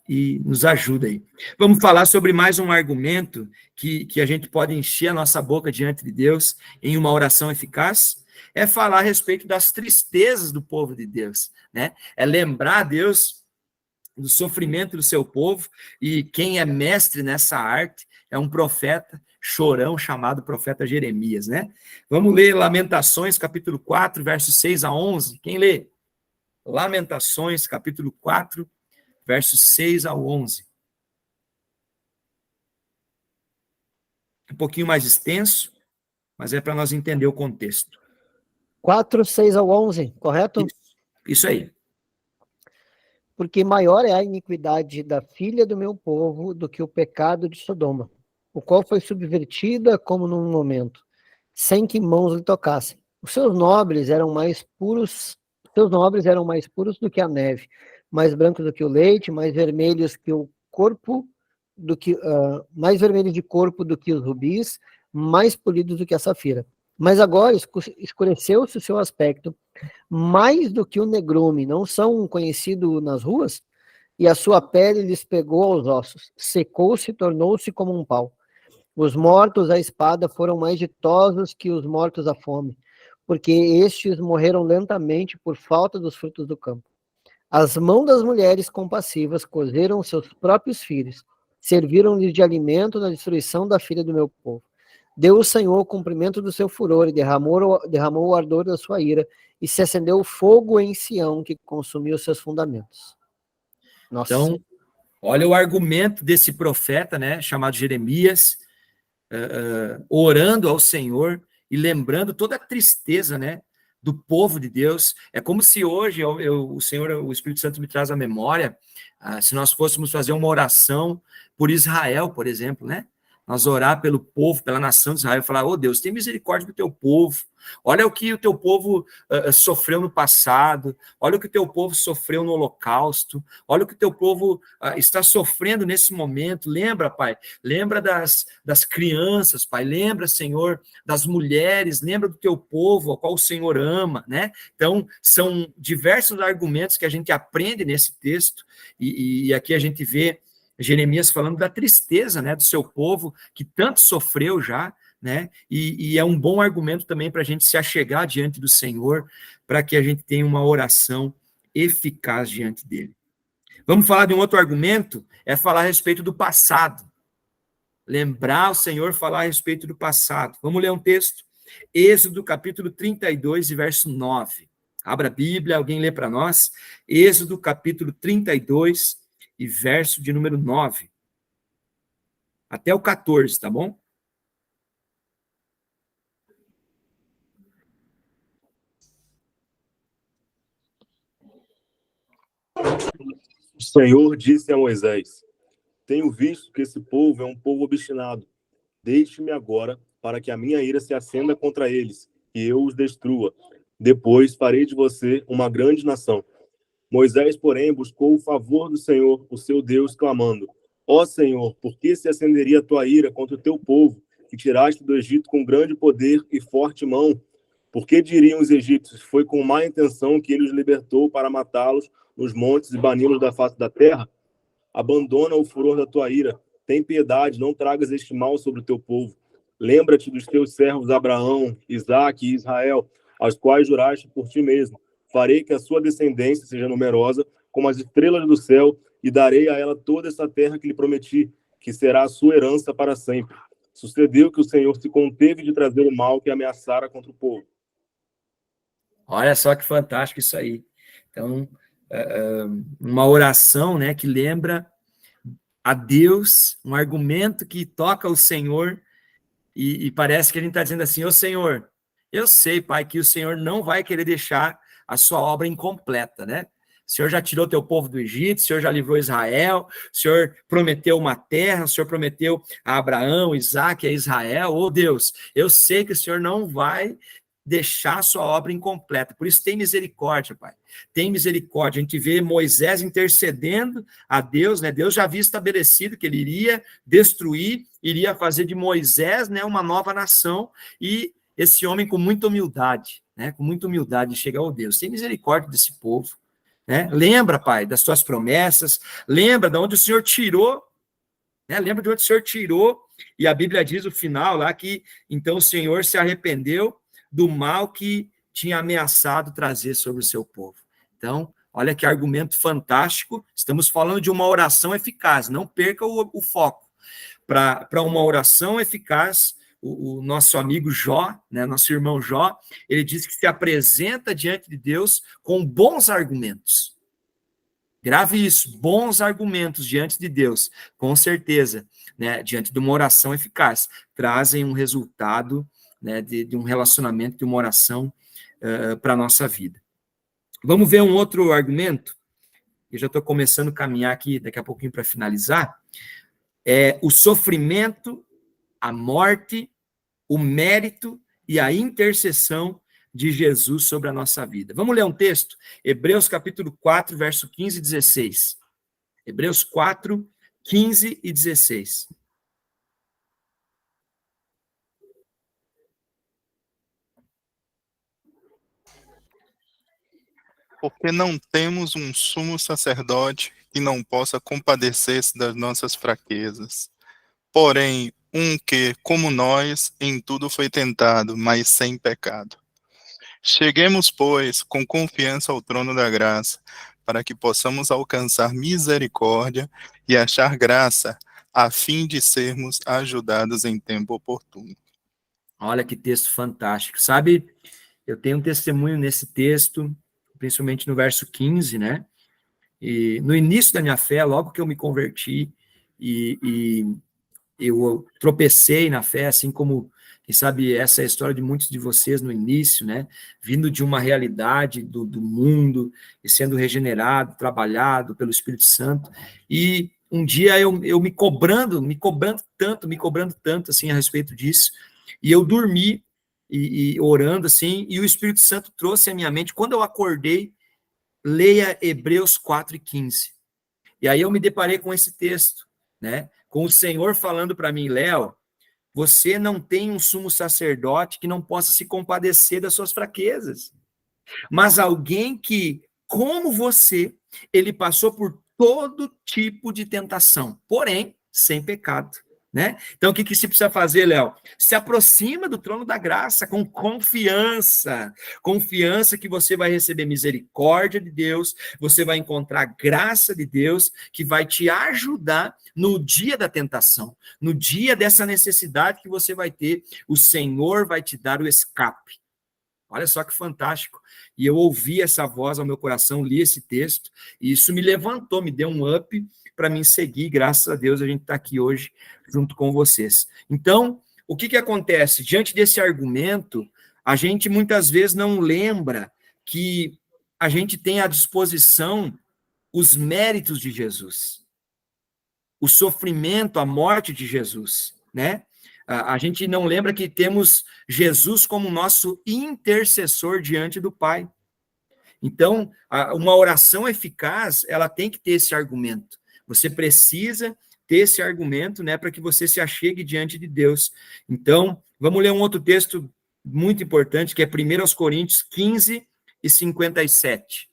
Speaker 6: e nos ajuda aí. Vamos falar sobre mais um argumento que a gente pode encher a nossa boca diante de Deus em uma oração eficaz, é falar a respeito das tristezas do povo de Deus, né? É lembrar a Deus do sofrimento do seu povo, e quem é mestre nessa arte é um profeta chorão chamado profeta Jeremias, né? Vamos ler Lamentações, capítulo 4, versos 6 a 11. Quem lê? Lamentações, capítulo 4, versos 6 ao 11. Um pouquinho mais extenso, mas é para nós entender o contexto.
Speaker 2: 4, 6 ao 11, correto?
Speaker 6: Isso aí.
Speaker 2: Porque maior é a iniquidade da filha do meu povo do que o pecado de Sodoma, o qual foi subvertida como num momento, sem que mãos lhe tocassem. Os seus nobres eram mais puros do que a neve, mais brancos do que o leite, mais vermelhos que o corpo mais vermelhos de corpo do que os rubis, mais polidos do que a safira. Mas agora escureceu-se o seu aspecto, mais do que o negrume, não são conhecidos nas ruas? E a sua pele lhes pegou aos ossos, secou-se e tornou-se como um pau. Os mortos à espada foram mais ditosos que os mortos à fome, porque estes morreram lentamente por falta dos frutos do campo. As mãos das mulheres compassivas cozeram seus próprios filhos, serviram-lhes de alimento na destruição da filha do meu povo. Deu o Senhor o cumprimento do seu furor e derramou o ardor da sua ira, e se acendeu o fogo em Sião, que consumiu seus fundamentos. Nossa.
Speaker 6: Então, olha o argumento desse profeta, né, chamado Jeremias, orando ao Senhor e lembrando toda a tristeza, né, do povo de Deus. É como se hoje o Senhor, o Espírito Santo me traz à memória, se nós fôssemos fazer uma oração por Israel, por exemplo, né? Nós orar pelo povo, pela nação de Israel, falar, Deus, tem misericórdia do teu povo, olha o que o teu povo sofreu no passado, olha o que o teu povo sofreu no holocausto, olha o que o teu povo está sofrendo nesse momento. Lembra, Pai, lembra das crianças, Pai, lembra, Senhor, das mulheres, lembra do teu povo, ao qual o Senhor ama, né? Então, são diversos argumentos que a gente aprende nesse texto, e aqui a gente vê Jeremias falando da tristeza, né, do seu povo, que tanto sofreu já, né, e é um bom argumento também para a gente se achegar diante do Senhor, para que a gente tenha uma oração eficaz diante dele. Vamos falar de um outro argumento, é falar a respeito do passado. Lembrar o Senhor, falar a respeito do passado. Vamos ler um texto, Êxodo capítulo 32 e verso 9. Abra a Bíblia, alguém lê para nós. Êxodo capítulo 32 e verso de número 9. Até o 14, tá bom?
Speaker 9: O Senhor disse a Moisés: Tenho visto que esse povo é um povo obstinado. Deixe-me agora, para que a minha ira se acenda contra eles, e eu os destrua. Depois farei de você uma grande nação. Moisés, porém, buscou o favor do Senhor, o seu Deus, clamando: Ó Senhor, por que se acenderia a tua ira contra o teu povo, que tiraste do Egito com grande poder e forte mão? Por que diriam os egípcios: Foi com má intenção que ele os libertou para matá-los nos montes e bani-los da face da terra? Abandona o furor da tua ira. Tem piedade, não tragas este mal sobre o teu povo. Lembra-te dos teus servos Abraão, Isaque e Israel, aos quais juraste por ti mesmo. Farei que a sua descendência seja numerosa como as estrelas do céu, e darei a ela toda essa terra que lhe prometi, que será a sua herança para sempre. Sucedeu que o Senhor se conteve de trazer o mal que ameaçara contra o povo.
Speaker 6: Olha só que fantástico isso aí. Então, uma oração, né, que lembra a Deus, um argumento que toca o Senhor, e parece que a gente está dizendo assim: ô Senhor, eu sei, Pai, que o Senhor não vai querer deixar a sua obra incompleta, né? O Senhor já tirou teu povo do Egito, o Senhor já livrou Israel, o Senhor prometeu uma terra, o Senhor prometeu a Abraão, Isaque e a Israel. Ô Deus, eu sei que o Senhor não vai deixar a sua obra incompleta, por isso tem misericórdia, Pai. Tem misericórdia. A gente vê Moisés intercedendo a Deus, né? Deus já havia estabelecido que ele iria destruir, iria fazer de Moisés, né, uma nova nação, e esse homem com muita humildade, né, com muita humildade chega ao Deus. Tem misericórdia desse povo, né? Lembra, Pai, das tuas promessas, lembra de onde o Senhor tirou, né? Lembra de onde o Senhor tirou, e a Bíblia diz no final lá que então o Senhor se arrependeu do mal que tinha ameaçado trazer sobre o seu povo. Então, olha que argumento fantástico. Estamos falando de uma oração eficaz, não perca o foco. Para uma oração eficaz, o nosso amigo Jó, né, nosso irmão Jó, ele diz que se apresenta diante de Deus com bons argumentos. Grave isso, bons argumentos diante de Deus, com certeza, né, diante de uma oração eficaz, trazem um resultado, né, de um relacionamento, de uma oração para a nossa vida. Vamos ver um outro argumento? Eu já estou começando a caminhar aqui, daqui a pouquinho para finalizar. O sofrimento, a morte, o mérito e a intercessão de Jesus sobre a nossa vida. Vamos ler um texto? Hebreus capítulo 4, verso 15 e 16. Hebreus 4, 15 e 16.
Speaker 10: Porque não temos um sumo sacerdote que não possa compadecer-se das nossas fraquezas. Porém, um que, como nós, em tudo foi tentado, mas sem pecado. Cheguemos, pois, com confiança ao trono da graça, para que possamos alcançar misericórdia e achar graça, a fim de sermos ajudados em tempo oportuno.
Speaker 6: Olha que texto fantástico. Sabe, eu tenho um testemunho nesse texto, principalmente no verso 15, né? E no início da minha fé, logo que eu me converti, e eu tropecei na fé, assim como, quem sabe, essa é a história de muitos de vocês no início, né? Vindo de uma realidade do mundo, e sendo regenerado, trabalhado pelo Espírito Santo, e um dia eu me cobrando tanto, assim, a respeito disso, e eu dormi, e orando, assim, e o Espírito Santo trouxe à minha mente, quando eu acordei, leia Hebreus 4 e 15. E aí eu me deparei com esse texto, né? Com o Senhor falando para mim: Léo, você não tem um sumo sacerdote que não possa se compadecer das suas fraquezas, mas alguém que, como você, ele passou por todo tipo de tentação, porém, sem pecado. Né? Então, o que se precisa fazer, Léo? Se aproxima do trono da graça com confiança que você vai receber misericórdia de Deus, você vai encontrar graça de Deus, que vai te ajudar no dia da tentação, no dia dessa necessidade que você vai ter, o Senhor vai te dar o escape. Olha só que fantástico. E eu ouvi essa voz ao meu coração, li esse texto, e isso me levantou, me deu um up, para me seguir. Graças a Deus a gente está aqui hoje junto com vocês. Então, o que acontece? Diante desse argumento, a gente muitas vezes não lembra que a gente tem à disposição os méritos de Jesus, o sofrimento, a morte de Jesus, né? A gente não lembra que temos Jesus como nosso intercessor diante do Pai. Então, uma oração eficaz, ela tem que ter esse argumento. Você precisa ter esse argumento, né, para que você se achegue diante de Deus. Então, vamos ler um outro texto muito importante, que é 1 Coríntios 15 e 57.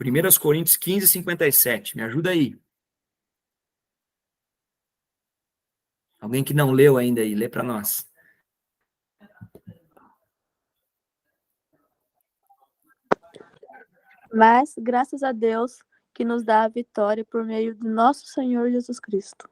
Speaker 6: 1 Coríntios 15 e 57. Me ajuda aí. Alguém que não leu ainda aí, lê para nós.
Speaker 11: Mas, graças a Deus, que nos dá a vitória por meio de nosso Senhor Jesus Cristo.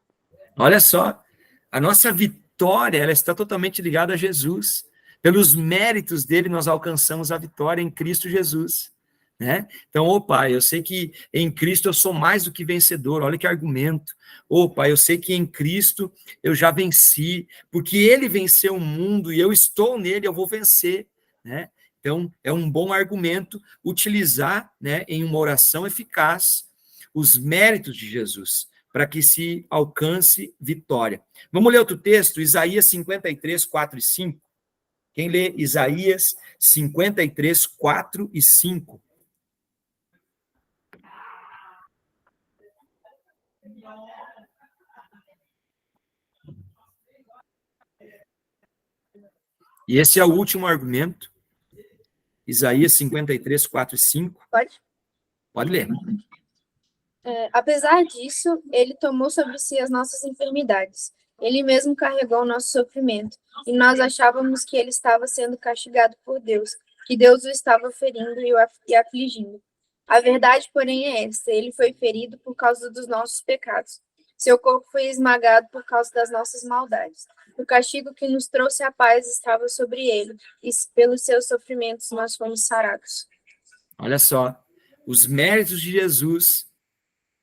Speaker 6: Olha só, a nossa vitória, ela está totalmente ligada a Jesus. Pelos méritos dele, nós alcançamos a vitória em Cristo Jesus. Né? Então, ô Pai, eu sei que em Cristo eu sou mais do que vencedor, olha que argumento. Ô Pai, eu sei que em Cristo eu já venci, porque ele venceu o mundo e eu estou nele, eu vou vencer, né? Então, é um bom argumento utilizar, né, em uma oração eficaz os méritos de Jesus, para que se alcance vitória. Vamos ler outro texto, Isaías 53, 4 e 5. Quem lê Isaías 53, 4 e 5? E esse é o último argumento. Isaías 53, 4 e 5.
Speaker 4: Pode?
Speaker 6: Pode ler.
Speaker 4: Apesar disso, ele tomou sobre si as nossas enfermidades. Ele mesmo carregou o nosso sofrimento. E nós achávamos que ele estava sendo castigado por Deus, que Deus o estava ferindo e afligindo. A verdade, porém, é esta: ele foi ferido por causa dos nossos pecados. Seu corpo foi esmagado por causa das nossas maldades. O castigo que nos trouxe a paz estava sobre ele, e pelos seus sofrimentos nós fomos sarados.
Speaker 6: Olha só, os méritos de Jesus,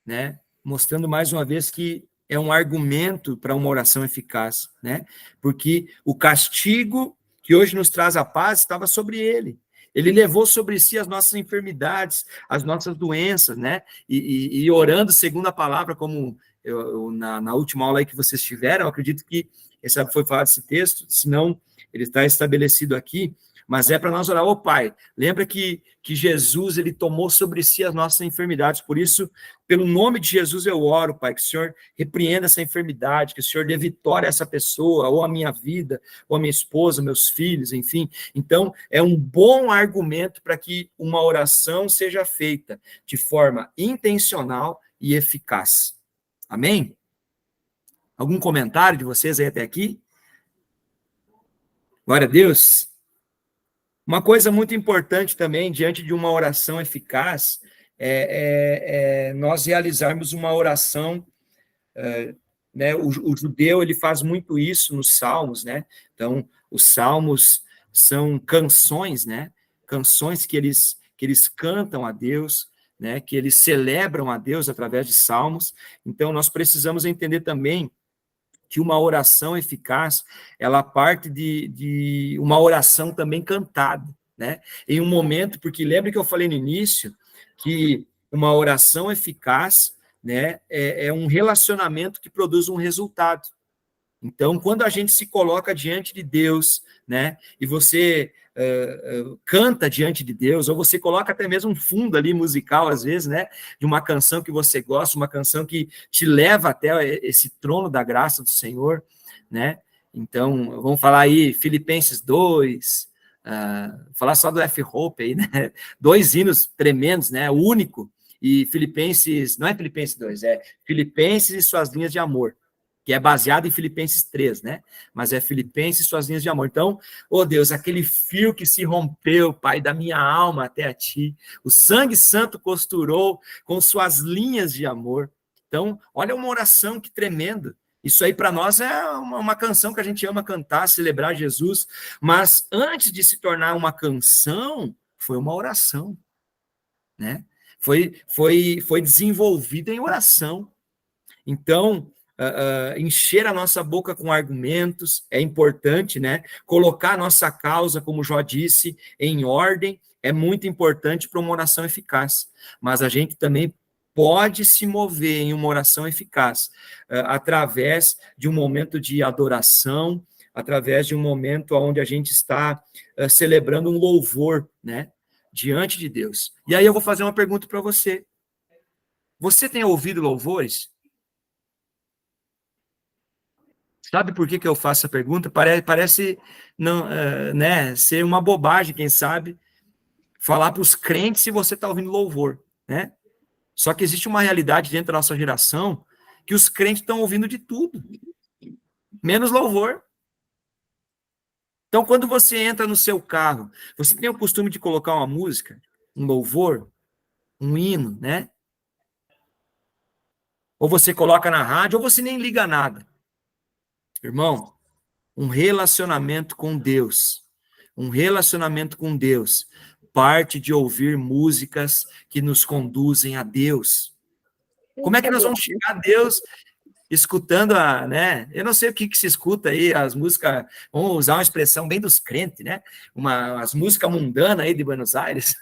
Speaker 6: né? Mostrando mais uma vez que é um argumento para uma oração eficaz, né? Porque o castigo que hoje nos traz a paz estava sobre ele. Ele levou sobre si as nossas enfermidades, as nossas doenças, né? E orando segundo a palavra, como na última aula aí que vocês tiveram, eu acredito que esse foi falado esse texto, senão ele está estabelecido aqui, mas é para nós orar. Ô Pai, lembra que Jesus, ele tomou sobre si as nossas enfermidades, por isso, pelo nome de Jesus eu oro, Pai, que o Senhor repreenda essa enfermidade, que o Senhor dê vitória a essa pessoa, ou a minha vida, ou a minha esposa, meus filhos, enfim. Então, é um bom argumento para que uma oração seja feita de forma intencional e eficaz. Amém? Algum comentário de vocês aí até aqui? Glória a Deus. Uma coisa muito importante também, diante de uma oração eficaz, é nós realizarmos uma oração, né? O judeu, ele faz muito isso nos salmos, né? Então, os salmos são canções, né? Canções que eles cantam a Deus, né? Que eles celebram a Deus através de salmos. Então, nós precisamos entender também que uma oração eficaz, ela parte de uma oração também cantada, né? Em um momento, porque lembra que eu falei no início, que uma oração eficaz, né, é um relacionamento que produz um resultado. Então, quando a gente se coloca diante de Deus, né, e você canta diante de Deus, ou você coloca até mesmo um fundo ali musical, às vezes, né, de uma canção que você gosta, uma canção que te leva até esse trono da graça do Senhor, né? Então, vamos falar aí Filipenses 2, falar só do F-Hope aí, né? 2 hinos tremendos, né? O único, e Filipenses, não é Filipenses 2, é Filipenses e suas linhas de amor, que é baseado em Filipenses 3, né? Mas é Filipenses e suas linhas de amor. Então, oh Deus, aquele fio que se rompeu, Pai, da minha alma até a Ti, o sangue santo costurou com suas linhas de amor. Então, olha uma oração que tremenda. Isso aí para nós é uma canção que a gente ama cantar, celebrar Jesus, mas antes de se tornar uma canção, foi uma oração, né? foi desenvolvida em oração. Então, encher a nossa boca com argumentos é importante, né? Colocar a nossa causa, como Jó disse, em ordem é muito importante para uma oração eficaz. Mas a gente também pode se mover em uma oração eficaz através de um momento de adoração, através de um momento onde a gente está celebrando um louvor, né? Diante de Deus. E aí eu vou fazer uma pergunta para você. Você tem ouvido louvores? Sabe por que eu faço essa pergunta? Parece não, né, ser uma bobagem, quem sabe, falar para os crentes se você está ouvindo louvor, né? Só que existe uma realidade dentro da nossa geração que os crentes estão ouvindo de tudo, menos louvor. Então, quando você entra no seu carro, você tem o costume de colocar uma música, um louvor, um hino, né? Ou você coloca na rádio, ou você nem liga nada. Irmão, um relacionamento com Deus parte de ouvir músicas que nos conduzem a Deus. Como é que nós vamos chegar a Deus escutando né? Eu não sei o que se escuta aí, as músicas, vamos usar uma expressão bem dos crentes, né? As músicas mundanas aí de Buenos Aires.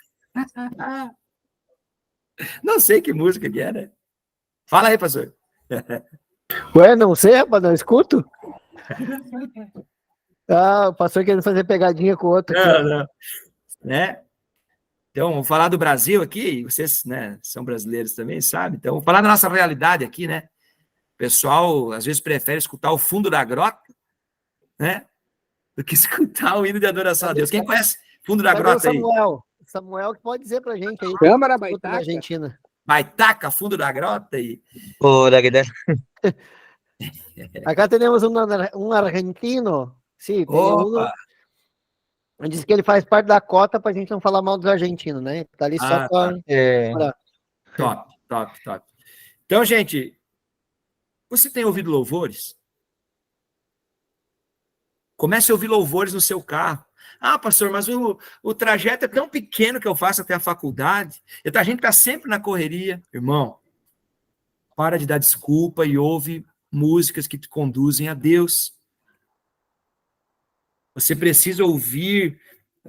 Speaker 6: Não sei que música que é, né? Fala aí, pastor.
Speaker 2: Ué, não sei, rapaz, não escuto? O pastor querendo fazer pegadinha com o outro.
Speaker 6: Não. Né? Então, vamos falar do Brasil aqui, vocês, né, são brasileiros também, sabe? Então, vamos falar da nossa realidade aqui, né? O pessoal, às vezes, prefere escutar o fundo da grota, né? Do que escutar o hino de adoração a Deus. Quem conhece fundo da grota aí?
Speaker 2: Samuel que pode dizer pra gente aí.
Speaker 3: Câmara
Speaker 2: Na
Speaker 3: Baitaca.
Speaker 2: Argentina.
Speaker 6: Baitaca, fundo da grota aí.
Speaker 12: Hola, ¿qué tal?
Speaker 2: Acá tenemos um argentino. Sim, tem
Speaker 6: Opa!
Speaker 2: Diz que ele faz parte da cota pra gente não falar mal dos argentinos, né? Tá ali só pra...
Speaker 6: Top. Então, gente, você tem ouvido louvores? Comece a ouvir louvores no seu carro. Ah, pastor, mas o trajeto é tão pequeno que eu faço até a faculdade. A gente está sempre na correria. Irmão, para de dar desculpa e ouve músicas que te conduzem a Deus. Você precisa ouvir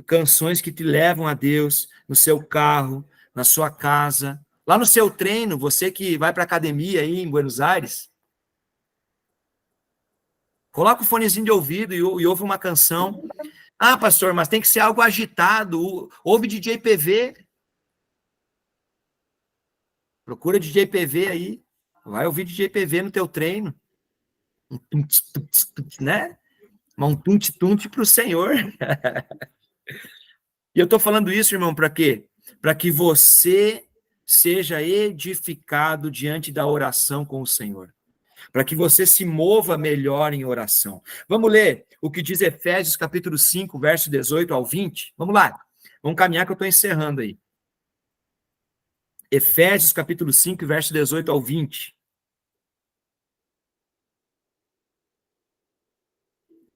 Speaker 6: canções que te levam a Deus no seu carro, na sua casa, lá no seu treino, você que vai para a academia aí em Buenos Aires. Coloca o fonezinho de ouvido e ouve uma canção. Ah, pastor, mas tem que ser algo agitado. Ouve DJ PV. Procura DJ PV aí. Vai ouvir DJ PV no teu treino. Né? Um tunte-tunte para o Senhor. E eu estou falando isso, irmão, para quê? Para que você seja edificado diante da oração com o Senhor. Para que você se mova melhor em oração. Vamos ler o que diz Efésios capítulo 5, verso 18 ao 20? Vamos lá. Vamos caminhar que eu estou encerrando aí. Efésios capítulo 5, verso 18 ao 20.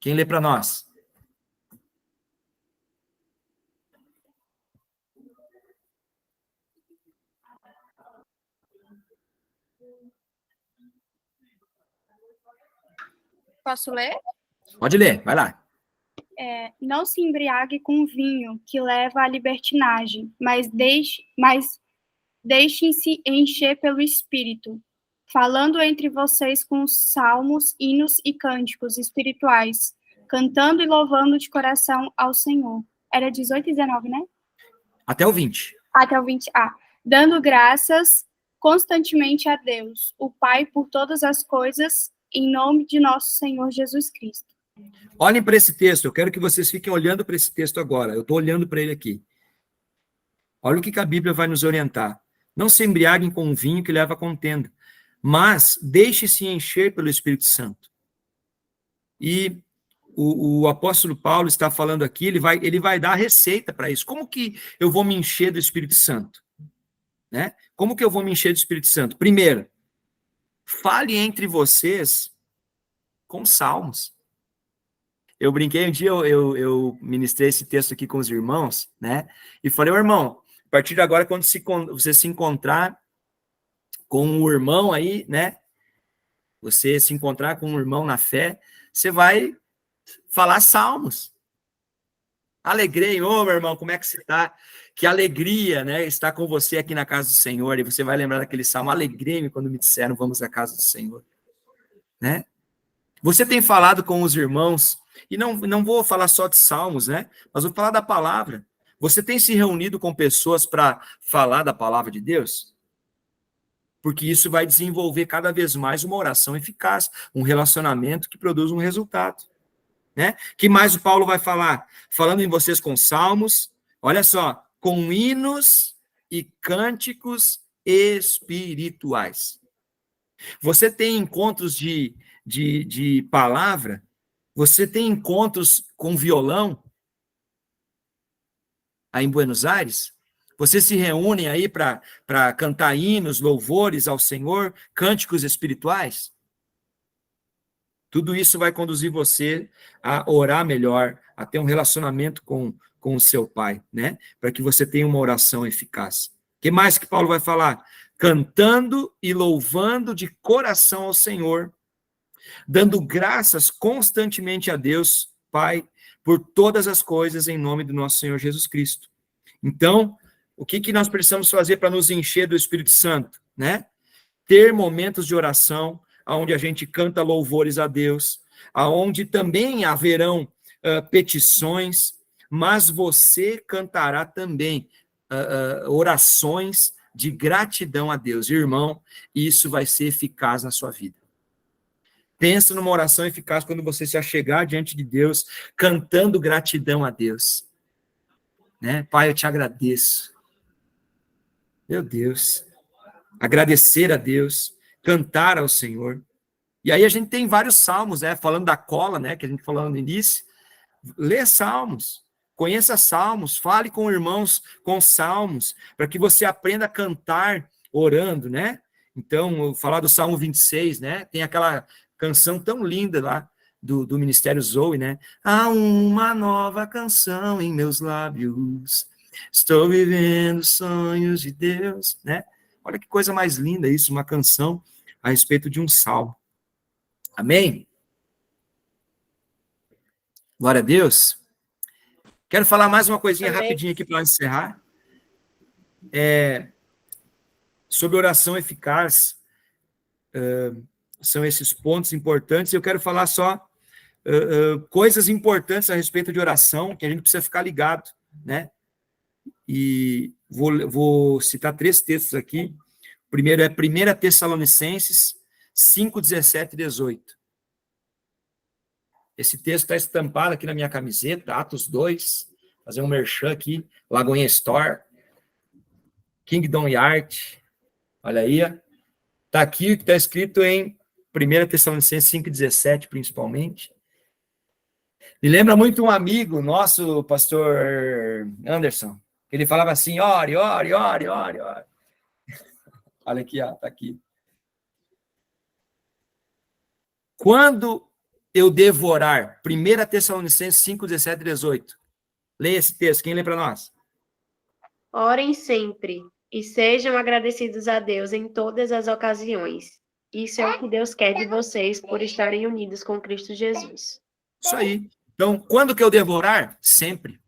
Speaker 6: Quem lê para nós?
Speaker 13: Posso ler?
Speaker 6: Pode ler, vai lá.
Speaker 13: Não se embriague com vinho, que leva à libertinagem, mas deixem-se encher pelo Espírito, falando entre vocês com salmos, hinos e cânticos espirituais, cantando e louvando de coração ao Senhor. Era 18 e 19, né?
Speaker 6: Até o 20.
Speaker 13: Até o 20. Dando graças constantemente a Deus, o Pai, por todas as coisas, em nome de nosso Senhor Jesus Cristo.
Speaker 6: Olhem para esse texto, eu quero que vocês fiquem olhando para esse texto agora. Eu estou olhando para ele aqui. Olha o que a Bíblia vai nos orientar. Não se embriaguem com vinho que leva a contenda, mas deixe-se encher pelo Espírito Santo. E o apóstolo Paulo está falando aqui, ele vai dar a receita para isso. Como que eu vou me encher do Espírito Santo? Né? Como que eu vou me encher do Espírito Santo? Primeiro, fale entre vocês com salmos. Eu brinquei um dia, eu ministrei esse texto aqui com os irmãos, né? E falei, irmão, partir de agora, quando você se encontrar com um irmão aí, né? Você se encontrar com um irmão na fé, você vai falar salmos. Alegrei, ô meu irmão, como é que você está? Que alegria, né? Estar com você aqui na casa do Senhor. E você vai lembrar daquele salmo, alegrei-me quando me disseram, vamos à casa do Senhor. Né? Você tem falado com os irmãos, e não vou falar só de salmos, né? Mas vou falar da palavra. Você tem se reunido com pessoas para falar da palavra de Deus? Porque isso vai desenvolver cada vez mais uma oração eficaz, um relacionamento que produz um resultado. Né? Que mais o Paulo vai falar? Falando em vocês com salmos, olha só, com hinos e cânticos espirituais. Você tem encontros de palavra? Você tem encontros com violão aí em Buenos Aires? Vocês se reúnem aí para cantar hinos, louvores ao Senhor, cânticos espirituais? Tudo isso vai conduzir você a orar melhor, a ter um relacionamento com o seu pai, né? Para que você tenha uma oração eficaz. O que mais que Paulo vai falar? Cantando e louvando de coração ao Senhor, dando graças constantemente a Deus, Pai, por todas as coisas em nome do nosso Senhor Jesus Cristo. Então, o que nós precisamos fazer para nos encher do Espírito Santo, né? Ter momentos de oração, onde a gente canta louvores a Deus, aonde também haverão petições, mas você cantará também orações de gratidão a Deus. Irmão, isso vai ser eficaz na sua vida. Pensa numa oração eficaz quando você se achegar diante de Deus, cantando gratidão a Deus. Né? Pai, eu te agradeço. Meu Deus. Agradecer a Deus, cantar ao Senhor. E aí a gente tem vários salmos, né? Falando da cola, né? Que a gente falou no início. Lê salmos, conheça salmos, fale com irmãos com salmos, para que você aprenda a cantar orando, né? Então, eu falar do Salmo 26, né? Tem aquela canção tão linda lá do Ministério Zoe, né? Há uma nova canção em meus lábios, estou vivendo sonhos de Deus, né? Olha que coisa mais linda isso, uma canção a respeito de um salmo. Amém? Glória a Deus. Quero falar mais uma coisinha rapidinho aqui para encerrar. Sobre oração eficaz. São esses pontos importantes. Eu quero falar só coisas importantes a respeito de oração, que a gente precisa ficar ligado, né? E vou citar 3 textos aqui. O primeiro é 1 Tessalonicenses 5, 17 e 18. Esse texto está estampado aqui na minha camiseta, Atos 2, fazer um merchan aqui, Lagoinha Store, Kingdom Yard, olha aí, está aqui o que está escrito em 1 Tessalonicenses 5, 17, principalmente. Me lembra muito um amigo nosso, pastor Anderson, ele falava assim, ore, ore, ore, ore, ore. Olha aqui, está aqui. Quando eu devo orar? 1 Tessalonicenses 5, 17 e 18. Leia esse texto, quem lê para nós?
Speaker 12: Orem sempre e sejam agradecidos a Deus em todas as ocasiões. Isso é o que Deus quer de vocês por estarem unidos com Cristo Jesus.
Speaker 6: Isso aí. Então, quando que eu devo orar? Sempre.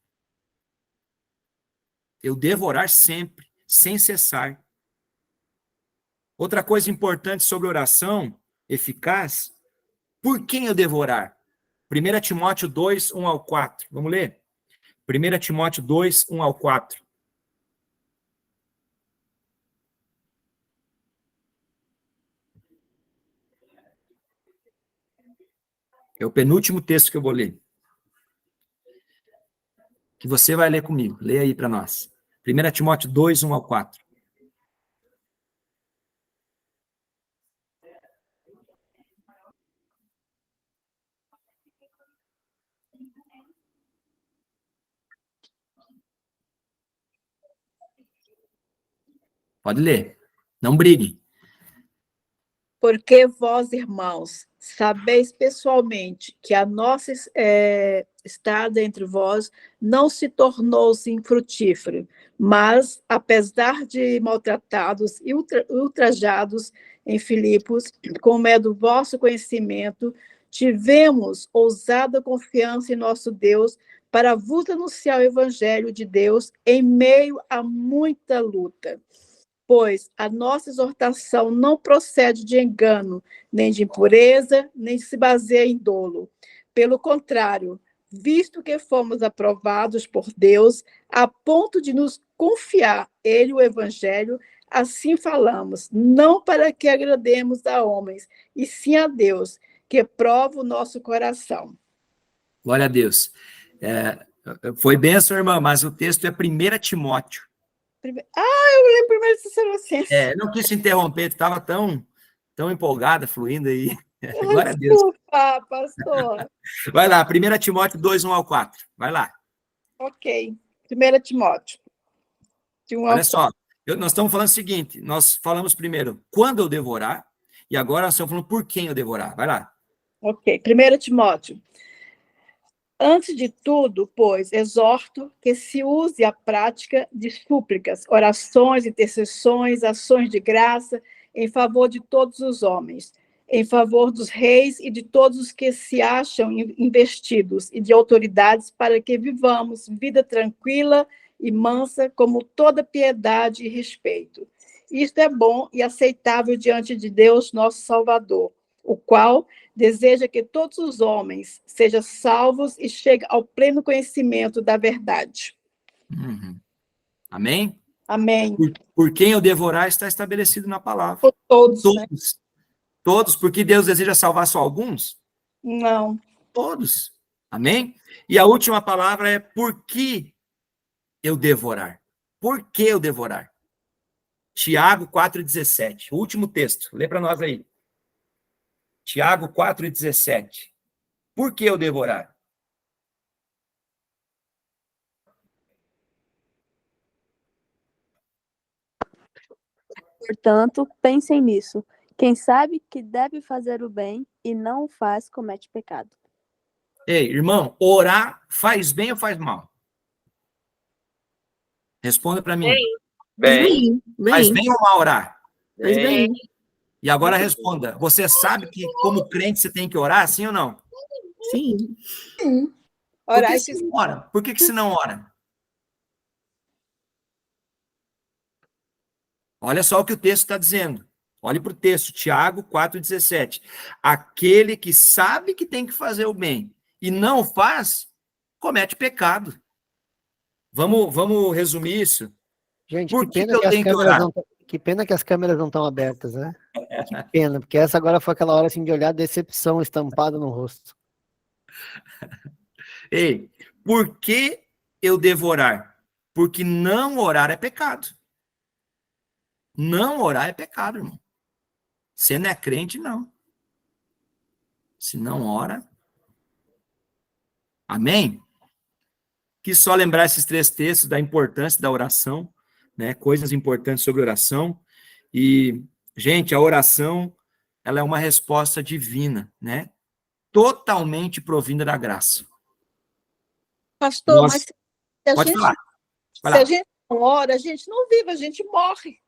Speaker 6: Eu devo orar sempre, sem cessar. Outra coisa importante sobre oração eficaz, por quem eu devo orar? 1 Timóteo 2, 1 ao 4. Vamos ler? 1 Timóteo 2, 1 ao 4. É o penúltimo texto que eu vou ler. Que você vai ler comigo. Leia aí para nós. 1 Timóteo 2, 1 ao 4. Pode ler. Não brigue.
Speaker 14: Porque vós, irmãos, sabeis pessoalmente que a nossa estada entre vós não se tornou-se infrutífera, mas, apesar de maltratados e ultrajados em Filipos, como é do vosso conhecimento, tivemos ousada confiança em nosso Deus para vos anunciar o evangelho de Deus em meio a muita luta. Pois a nossa exortação não procede de engano, nem de impureza, nem se baseia em dolo. Pelo contrário, visto que fomos aprovados por Deus, a ponto de nos confiar Ele o Evangelho, assim falamos, não para que agrademos a homens, e sim a Deus, que prova o nosso coração.
Speaker 6: Glória a Deus. Foi bênção, irmã, mas o texto é 1 Timóteo.
Speaker 14: Eu lembro 1 Tessalonicenses.
Speaker 6: Não quis te interromper, tu estava tão empolgada, fluindo aí. Glória a Deus.
Speaker 14: Desculpa, pastor.
Speaker 6: Vai lá, 1 Timóteo 2, 1 ao 4. Vai lá.
Speaker 14: Ok. 1 Timóteo.
Speaker 6: Olha só, nós estamos falando o seguinte, nós falamos primeiro quando eu devorar, e agora nós estamos falando por quem eu devorar. Vai lá.
Speaker 14: Ok. 1 Timóteo. Antes de tudo, pois, exorto que se use a prática de súplicas, orações, intercessões, ações de graça em favor de todos os homens, em favor dos reis e de todos os que se acham investidos e de autoridades, para que vivamos vida tranquila e mansa, como toda piedade e respeito. Isto é bom e aceitável diante de Deus, nosso Salvador, o qual deseja que todos os homens sejam salvos e cheguem ao pleno conhecimento da verdade.
Speaker 6: Uhum. Amém?
Speaker 14: Amém.
Speaker 6: Por quem eu devorar está estabelecido na palavra.
Speaker 14: Por todos. Né?
Speaker 6: Todos, porque Deus deseja salvar só alguns?
Speaker 14: Não.
Speaker 6: Todos. Amém? E a última palavra é por que eu devorar. Por que eu devorar? Tiago 4,17. O último texto. Lê para nós aí. Tiago 4,17. Por que eu devorar?
Speaker 11: Portanto, pensem nisso. Quem sabe que deve fazer o bem e não o faz, comete pecado.
Speaker 6: Ei, irmão, orar faz bem ou faz mal? Responda para mim.
Speaker 8: Bem.
Speaker 6: Faz bem ou mal orar?
Speaker 8: Faz bem.
Speaker 6: E agora responda. Você sabe que, como crente, você tem que orar, sim ou não?
Speaker 14: Sim.
Speaker 6: Por que você não ora? Por que você não ora? Olha só o que o texto está dizendo. Olhe para o texto, Tiago 4,17. Aquele que sabe que tem que fazer o bem e não faz, comete pecado. Vamos resumir isso?
Speaker 2: Gente,
Speaker 6: Por que eu tenho que orar?
Speaker 2: Que pena que as câmeras não estão abertas, né? Que pena, porque essa agora foi aquela hora assim, de olhar a decepção estampada no rosto.
Speaker 6: Ei, por que eu devorar? Porque não orar é pecado. Não orar é pecado, irmão. Você não é crente, não. Se não ora. Amém? Quis só lembrar esses 3 textos da importância da oração, né? Coisas importantes sobre oração. E, gente, a oração, ela é uma resposta divina, né? Totalmente provinda da graça.
Speaker 14: Pastor, mas se a gente não ora, a gente não vive, a gente morre.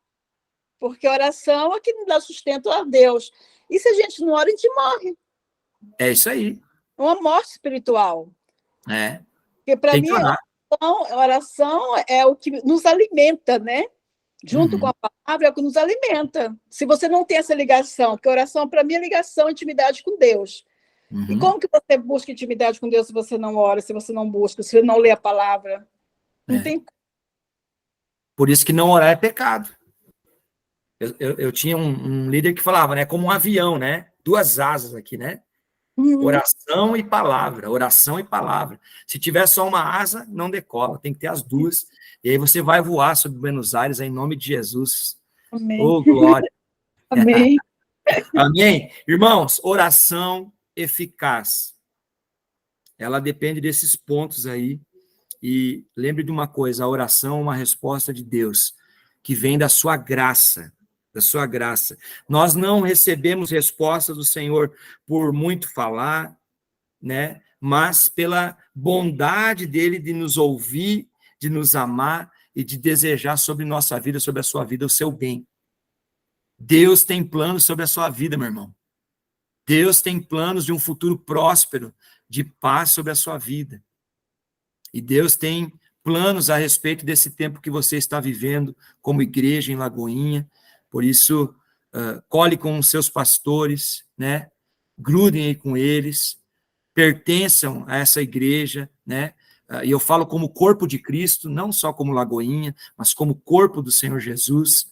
Speaker 14: Porque a oração é que nos dá sustento a Deus. E se a gente não ora, a gente morre.
Speaker 6: É isso aí.
Speaker 14: Uma morte espiritual.
Speaker 6: É.
Speaker 14: Porque, para mim, a oração é o que nos alimenta, né? Junto com a palavra, é o que nos alimenta. Se você não tem essa ligação, porque a oração, para mim, é ligação, intimidade com Deus. E como que você busca intimidade com Deus se você não ora, se você não busca, se você não lê a palavra? Não tem.
Speaker 6: Por isso que não orar é pecado. Eu tinha um líder que falava, né? Como um avião, né? 2 asas aqui, né? Oração e palavra, oração e palavra. Se tiver só uma asa, não decola, tem que ter as 2. E aí você vai voar sobre Buenos Aires em nome de Jesus.
Speaker 14: Amém.
Speaker 6: Oh, glória.
Speaker 14: Amém.
Speaker 6: Amém. Irmãos, oração eficaz. Ela depende desses pontos aí. E lembre de uma coisa, a oração é uma resposta de Deus, que vem da sua graça, da sua graça. Nós não recebemos resposta do Senhor por muito falar, né? Mas pela bondade dele de nos ouvir, de nos amar e de desejar sobre nossa vida, sobre a sua vida, o seu bem. Deus tem planos sobre a sua vida, meu irmão. Deus tem planos de um futuro próspero, de paz sobre a sua vida. E Deus tem planos a respeito desse tempo que você está vivendo como igreja em Lagoinha. Por isso, cole com os seus pastores, né? Grudem aí com eles, pertençam a essa igreja, né? E eu falo como corpo de Cristo, não só como Lagoinha, mas como corpo do Senhor Jesus,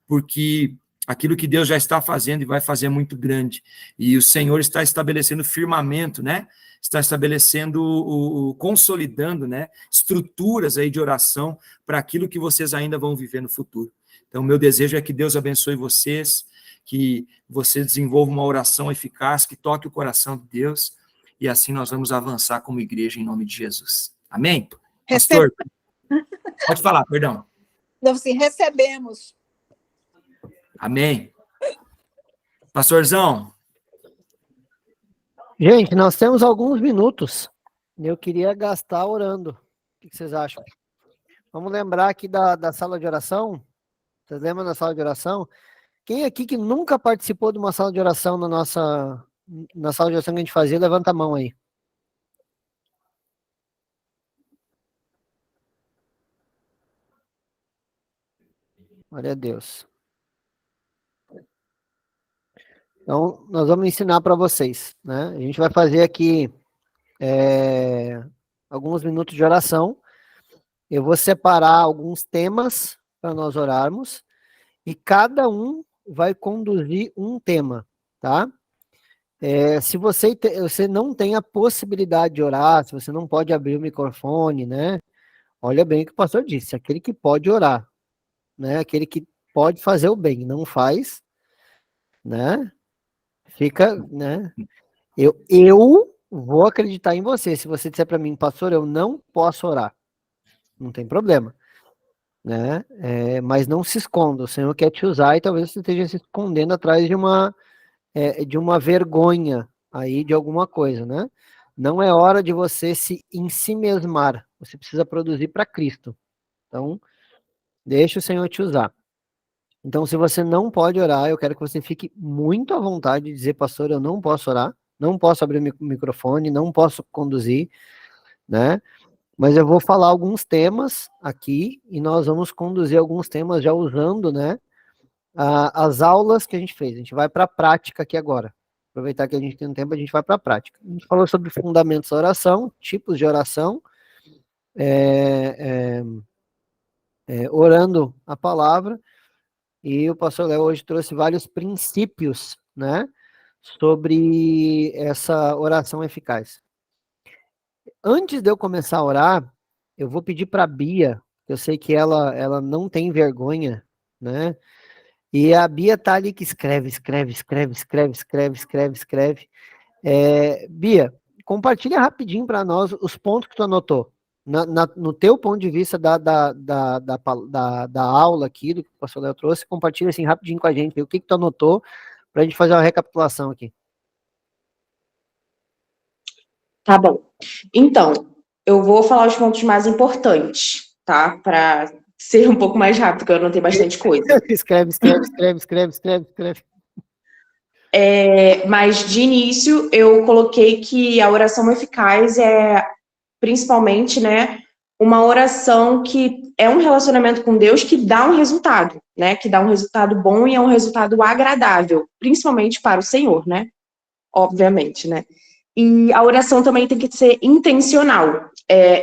Speaker 6: porque aquilo que Deus já está fazendo e vai fazer é muito grande. E o Senhor está estabelecendo firmamento, né? Está estabelecendo, consolidando, né? Estruturas aí de oração para aquilo que vocês ainda vão viver no futuro. Então, meu desejo é que Deus abençoe vocês, que você desenvolva uma oração eficaz, que toque o coração de Deus, e assim nós vamos avançar como igreja em nome de Jesus. Amém? Pastor, pode falar, perdão.
Speaker 14: Então, assim, recebemos.
Speaker 6: Amém. Pastorzão.
Speaker 2: Gente, nós temos alguns minutos. Eu queria gastar orando. O que vocês acham? Vamos lembrar aqui da sala de oração. Vocês lembram da sala de oração? Quem aqui que nunca participou de uma sala de oração na sala de oração que a gente fazia, levanta a mão aí. Glória a Deus. Então, nós vamos ensinar para vocês, né? A gente vai fazer aqui alguns minutos de oração. Eu vou separar alguns temas para nós orarmos e cada um vai conduzir um tema, tá? Se você não tem a possibilidade de orar, se você não pode abrir o microfone, né? Olha bem o que o pastor disse, aquele que pode orar, né? Aquele que pode fazer o bem, não faz, né? Fica, né? Eu vou acreditar em você. Se você disser para mim, pastor, eu não posso orar, não tem problema, né? Mas não se esconda. O Senhor quer te usar e talvez você esteja se escondendo atrás de uma vergonha aí de alguma coisa, né? Não é hora de você se ensimesmar. Você precisa produzir para Cristo. Então, deixa o Senhor te usar. Então, se você não pode orar, eu quero que você fique muito à vontade de dizer, pastor, eu não posso orar, não posso abrir o microfone, não posso conduzir, né? Mas eu vou falar alguns temas aqui e nós vamos conduzir alguns temas já usando, né, as aulas que a gente fez. A gente vai para a prática aqui agora. Aproveitar que a gente tem um tempo, a gente vai para a prática. A gente falou sobre fundamentos da oração, tipos de oração, orando a palavra. E o pastor Léo hoje trouxe vários princípios, né, sobre essa oração eficaz. Antes de eu começar a orar, eu vou pedir para a Bia, eu sei que ela não tem vergonha, né, e a Bia tá ali que escreve. Bia, compartilha rapidinho para nós os pontos que tu anotou. No teu ponto de vista da aula aqui, do que o pastor Léo trouxe, compartilha assim rapidinho com a gente, o que tu anotou, para a gente fazer uma recapitulação aqui.
Speaker 7: Tá bom. Então, eu vou falar os pontos mais importantes, tá? Para ser um pouco mais rápido, porque eu anotei bastante coisa.
Speaker 2: Escreve.
Speaker 7: Mas, de início, eu coloquei que a oração eficaz é principalmente, né, uma oração que é um relacionamento com Deus que dá um resultado, né, que dá um resultado bom e é um resultado agradável, principalmente para o Senhor, né, obviamente, né. E a oração também tem que ser intencional.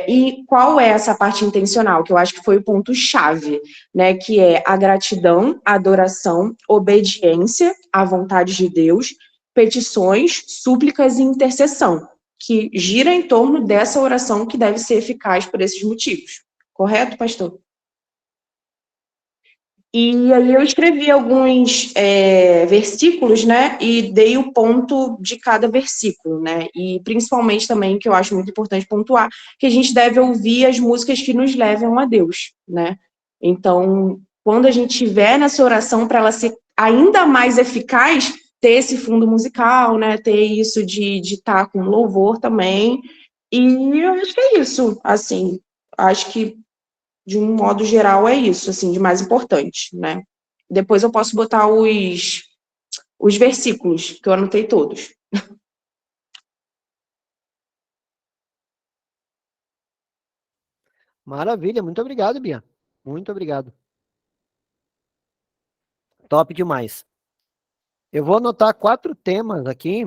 Speaker 7: E qual é essa parte intencional? Que eu acho que foi o ponto-chave, né, que é a gratidão, a adoração, obediência à vontade de Deus, petições, súplicas e intercessão, que gira em torno dessa oração que deve ser eficaz por esses motivos. Correto, pastor? E aí eu escrevi alguns versículos, né, e dei o ponto de cada versículo, né, e principalmente também, que eu acho muito importante pontuar, que a gente deve ouvir as músicas que nos levam a Deus, né. Então, quando a gente estiver nessa oração, para ela ser ainda mais eficaz ter esse fundo musical, né? Ter isso de estar com louvor também. E eu acho que é isso, assim. Acho que, de um modo geral, é isso, assim, de mais importante, né? Depois eu posso botar os versículos, que eu anotei todos.
Speaker 2: Maravilha, muito obrigado, Bia. Muito obrigado. Top demais. Eu vou anotar 4 temas aqui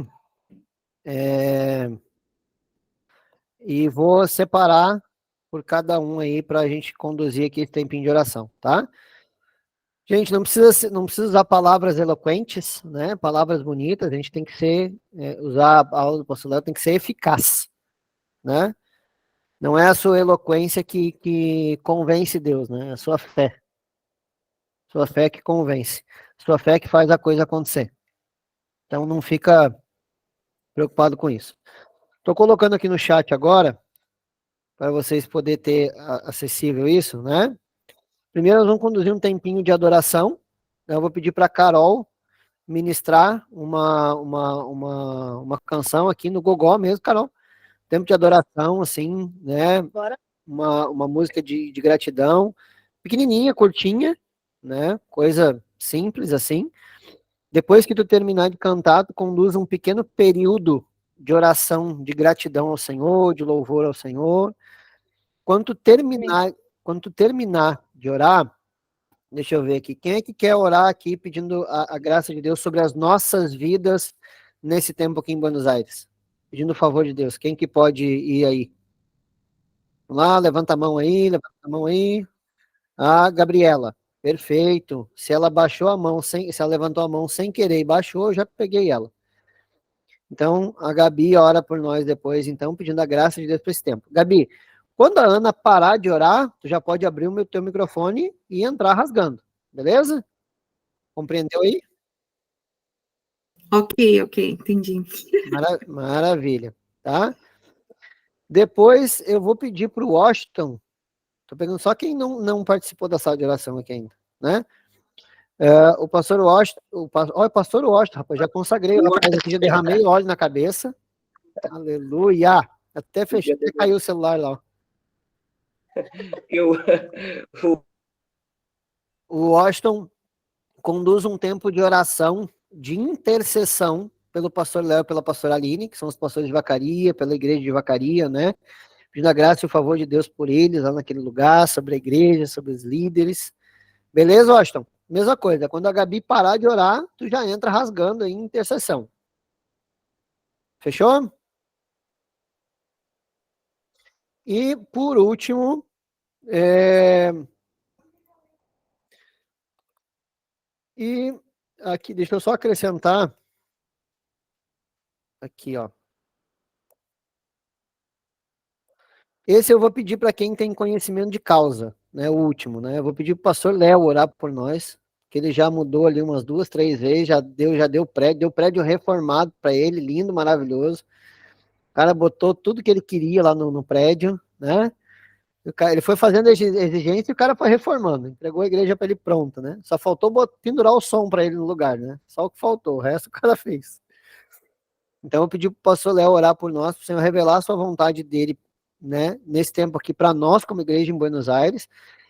Speaker 2: e vou separar por cada um aí para a gente conduzir aqui esse tempinho de oração, tá? Gente, não precisa usar palavras eloquentes, né? Palavras bonitas, a gente tem que usar a aula do pastor Léo tem que ser eficaz, né? Não é a sua eloquência que convence Deus, né? É a sua fé. Sua fé que convence. Sua fé que faz a coisa acontecer. Então não fica preocupado com isso. Estou colocando aqui no chat agora, para vocês poderem ter acessível isso, né? Primeiro nós vamos conduzir um tempinho de adoração. Eu vou pedir para a Carol ministrar uma canção aqui no Gogó mesmo, Carol. Tempo de adoração, assim, né?
Speaker 11: Bora.
Speaker 2: Uma música de gratidão, pequenininha, curtinha, né? Coisa simples, assim. Depois que tu terminar de cantar, tu conduz um pequeno período de oração, de gratidão ao Senhor, de louvor ao Senhor. Quando tu terminar de orar, deixa eu ver aqui, quem é que quer orar aqui pedindo a graça de Deus sobre as nossas vidas nesse tempo aqui em Buenos Aires? Pedindo o favor de Deus, quem que pode ir aí? Vamos lá, levanta a mão aí. Ah, Gabriela, perfeito. Se ela baixou a mão, se ela levantou a mão sem querer e baixou, eu já peguei ela. Então, a Gabi ora por nós depois, então, pedindo a graça de Deus para esse tempo. Gabi, quando a Ana parar de orar, tu já pode abrir o teu microfone e entrar rasgando, beleza? Compreendeu aí?
Speaker 15: Ok, entendi.
Speaker 2: Maravilha, tá? Depois eu vou pedir para o Washington, tô pegando só quem não participou da sala de oração aqui ainda, né? O pastor Washington, o pastor Washington, rapaz, já consagrei o rapaz aqui, já derramei óleo na cabeça. Aleluia! Até caiu o celular lá. O Washington conduz um tempo de oração, de intercessão pelo pastor Léo e pela pastora Aline, que são os pastores de Vacaria, pela igreja de Vacaria, né? Pedindo a graça e o favor de Deus por eles, lá naquele lugar, sobre a igreja, sobre os líderes. Beleza, Washington? Mesma coisa, quando a Gabi parar de orar, tu já entra rasgando aí em intercessão. Fechou? E, por último, e aqui, deixa eu só acrescentar, aqui, ó. Esse eu vou pedir para quem tem conhecimento de causa, né, o último, né? Eu vou pedir para o pastor Léo orar por nós, que ele já mudou ali umas 2, 3 vezes, já deu prédio reformado para ele, lindo, maravilhoso. O cara botou tudo que ele queria lá no prédio, né? Ele foi fazendo exigência e o cara foi reformando, entregou a igreja para ele pronta, né? Só faltou pendurar o som para ele no lugar, né? Só o que faltou, o resto o cara fez. Então eu pedi para o pastor Léo orar por nós, para o Senhor revelar a sua vontade dele, né? Nesse tempo aqui para nós como igreja em Buenos Aires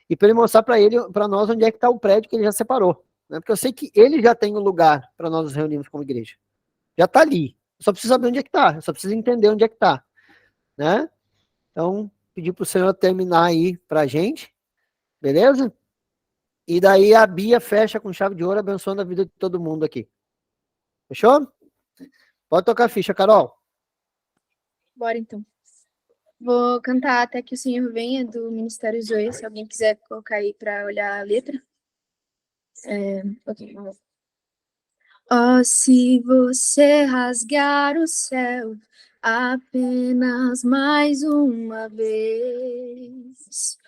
Speaker 2: e para ele mostrar para nós onde é que está o prédio que ele já separou, né? Porque eu sei que ele já tem um lugar para nós nos reunirmos como igreja, já está ali. Eu só preciso saber onde é que está, eu só preciso entender onde é que está, né? Então pedir para o Senhor terminar aí para a gente, beleza? E daí a Bia fecha com chave de ouro, abençoando a vida de todo mundo aqui. Fechou? Pode tocar a ficha, Carol.
Speaker 4: Bora então. Vou cantar Até que o Senhor Venha, do Ministério Zoe, se alguém quiser colocar aí para olhar a letra. Ok, vamos lá. Oh, se você rasgar o céu apenas mais uma vez.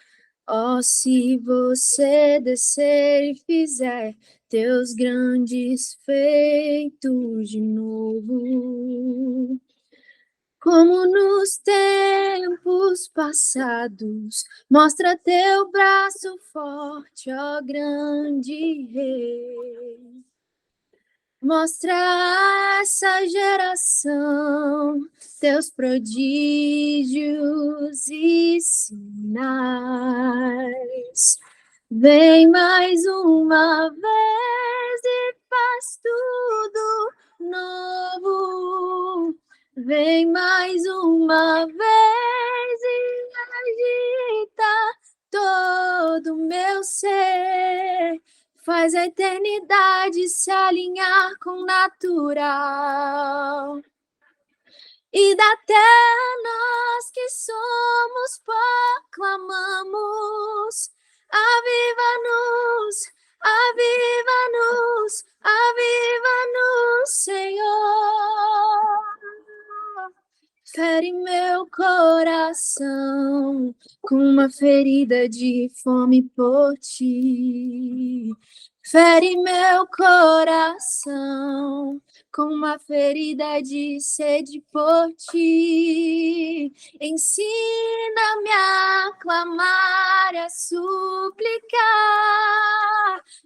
Speaker 4: Oh, se você descer e fizer teus grandes feitos de novo, como nos tempos passados, mostra teu braço forte, ó grande Rei. Mostra a essa geração teus prodígios e sinais. Vem mais uma vez e faz tudo novo. Vem mais uma vez e agita todo o meu ser. Faz a eternidade se alinhar com o natural. E da terra nós que somos proclamamos: aviva-nos, aviva-nos, aviva-nos, Senhor. Fere meu coração com uma ferida de fome por ti. Fere meu coração com uma ferida de sede por ti. Ensina-me a clamar, a suplicar,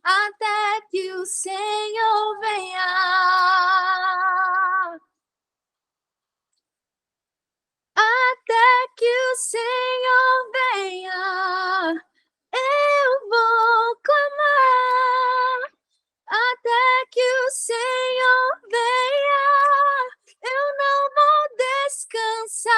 Speaker 4: até que o Senhor venha. Até que o Senhor venha, eu vou clamar. Até que o Senhor venha, eu não vou descansar.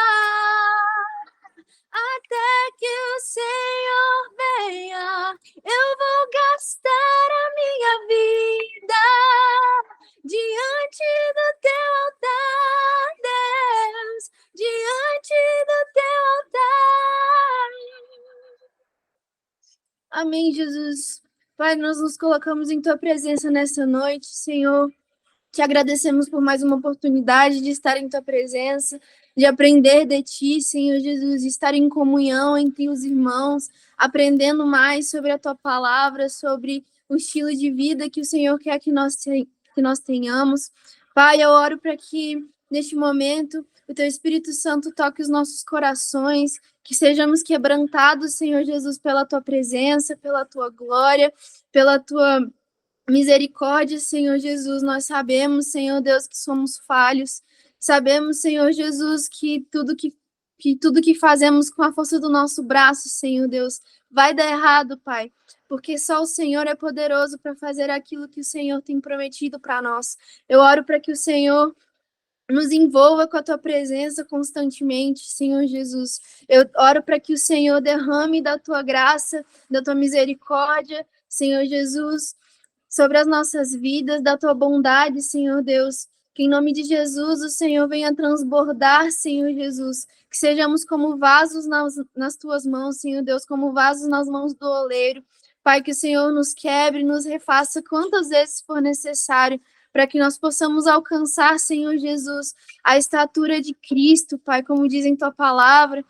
Speaker 4: Até que o Senhor venha, eu vou gastar a minha vida diante do teu altar, Deus, diante do teu altar. Amém, Jesus. Pai, nós nos colocamos em tua presença nessa noite, Senhor. Te agradecemos por mais uma oportunidade de estar em tua presença, de aprender de ti, Senhor Jesus, de estar em comunhão entre os irmãos, aprendendo mais sobre a tua palavra, sobre o estilo de vida que o Senhor quer que nós tenhamos. Pai, eu oro para que, neste momento, o teu Espírito Santo toque os nossos corações, que sejamos quebrantados, Senhor Jesus, pela tua presença, pela tua glória, pela tua misericórdia, Senhor Jesus. Nós sabemos, Senhor Deus, que somos falhos. Sabemos, Senhor Jesus, que tudo que fazemos com a força do nosso braço, Senhor Deus, vai dar errado, Pai, porque só o Senhor é poderoso para fazer aquilo que o Senhor tem prometido para nós. Eu oro para que o Senhor nos envolva com a tua presença constantemente, Senhor Jesus. Eu oro para que o Senhor derrame da tua graça, da tua misericórdia, Senhor Jesus, sobre as nossas vidas, da tua bondade, Senhor Deus. Que em nome de Jesus o Senhor venha transbordar, Senhor Jesus. Que sejamos como vasos nas tuas mãos, Senhor Deus, como vasos nas mãos do oleiro. Pai, que o Senhor nos quebre, nos refaça quantas vezes for necessário, para que nós possamos alcançar, Senhor Jesus, a estatura de Cristo, Pai, como diz em tua palavra,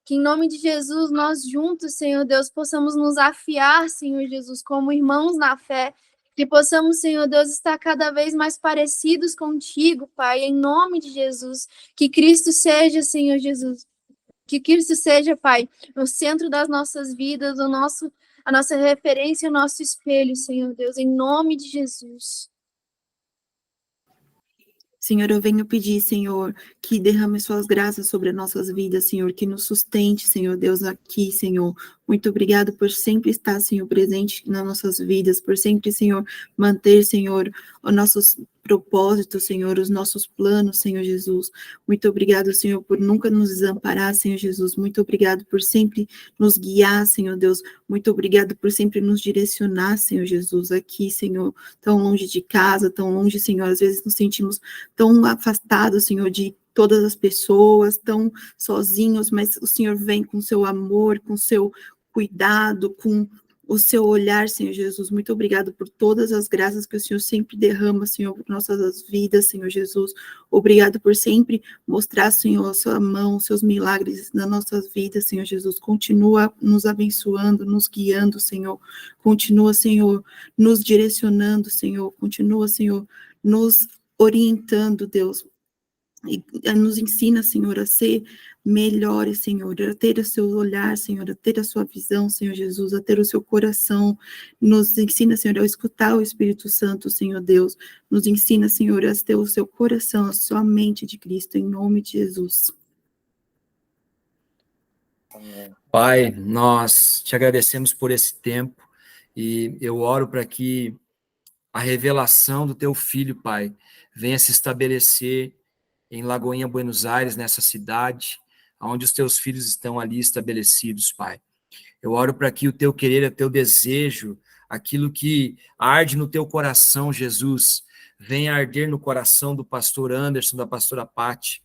Speaker 4: que em nome de Jesus, nós juntos, Senhor Deus, possamos nos afiar, Senhor Jesus, como irmãos na fé, que possamos, Senhor Deus, estar cada vez mais parecidos contigo, Pai, em nome de Jesus, que Cristo seja, Senhor Jesus, que Cristo seja, Pai, no centro das nossas vidas, a nossa referência, o nosso espelho, Senhor Deus, em nome de Jesus.
Speaker 15: Senhor, eu venho pedir, Senhor, que derrame suas graças sobre as nossas vidas, Senhor, que nos sustente, Senhor Deus, aqui, Senhor. Muito obrigado por sempre estar, Senhor, presente nas nossas vidas, por sempre, Senhor, manter, Senhor, os nossos propósitos, Senhor, os nossos planos, Senhor Jesus. Muito obrigado, Senhor, por nunca nos desamparar, Senhor Jesus. Muito obrigado por sempre nos guiar, Senhor Deus. Muito obrigado por sempre nos direcionar, Senhor Jesus, aqui, Senhor, tão longe de casa, tão longe, Senhor, às vezes nos sentimos tão afastados, Senhor, de todas as pessoas, tão sozinhos, mas o Senhor vem com seu amor, com seu cuidado, com o seu olhar, Senhor Jesus. Muito obrigado por todas as graças que o Senhor sempre derrama, Senhor, por nossas vidas, Senhor Jesus. Obrigado por sempre mostrar, Senhor, a sua mão, seus milagres nas nossas vidas, Senhor Jesus. Continua nos abençoando, nos guiando, Senhor. Continua, Senhor, nos direcionando, Senhor. Continua, Senhor, nos orientando, Deus. E nos ensina, Senhor, a ser melhores, Senhor, a ter o seu olhar, Senhor, a ter a sua visão, Senhor Jesus, a ter o seu coração. Nos ensina, Senhor, a escutar o Espírito Santo, Senhor Deus. Nos ensina, Senhor, a ter o seu coração, a sua mente de Cristo, em nome de Jesus.
Speaker 6: Pai, nós te agradecemos por esse tempo e eu oro para que a revelação do teu Filho, Pai, venha se estabelecer em Lagoinha, Buenos Aires, nessa cidade, onde os teus filhos estão ali estabelecidos, Pai. Eu oro para que o teu querer, o teu desejo, aquilo que arde no teu coração, Jesus, venha arder no coração do pastor Anderson, da pastora Pati.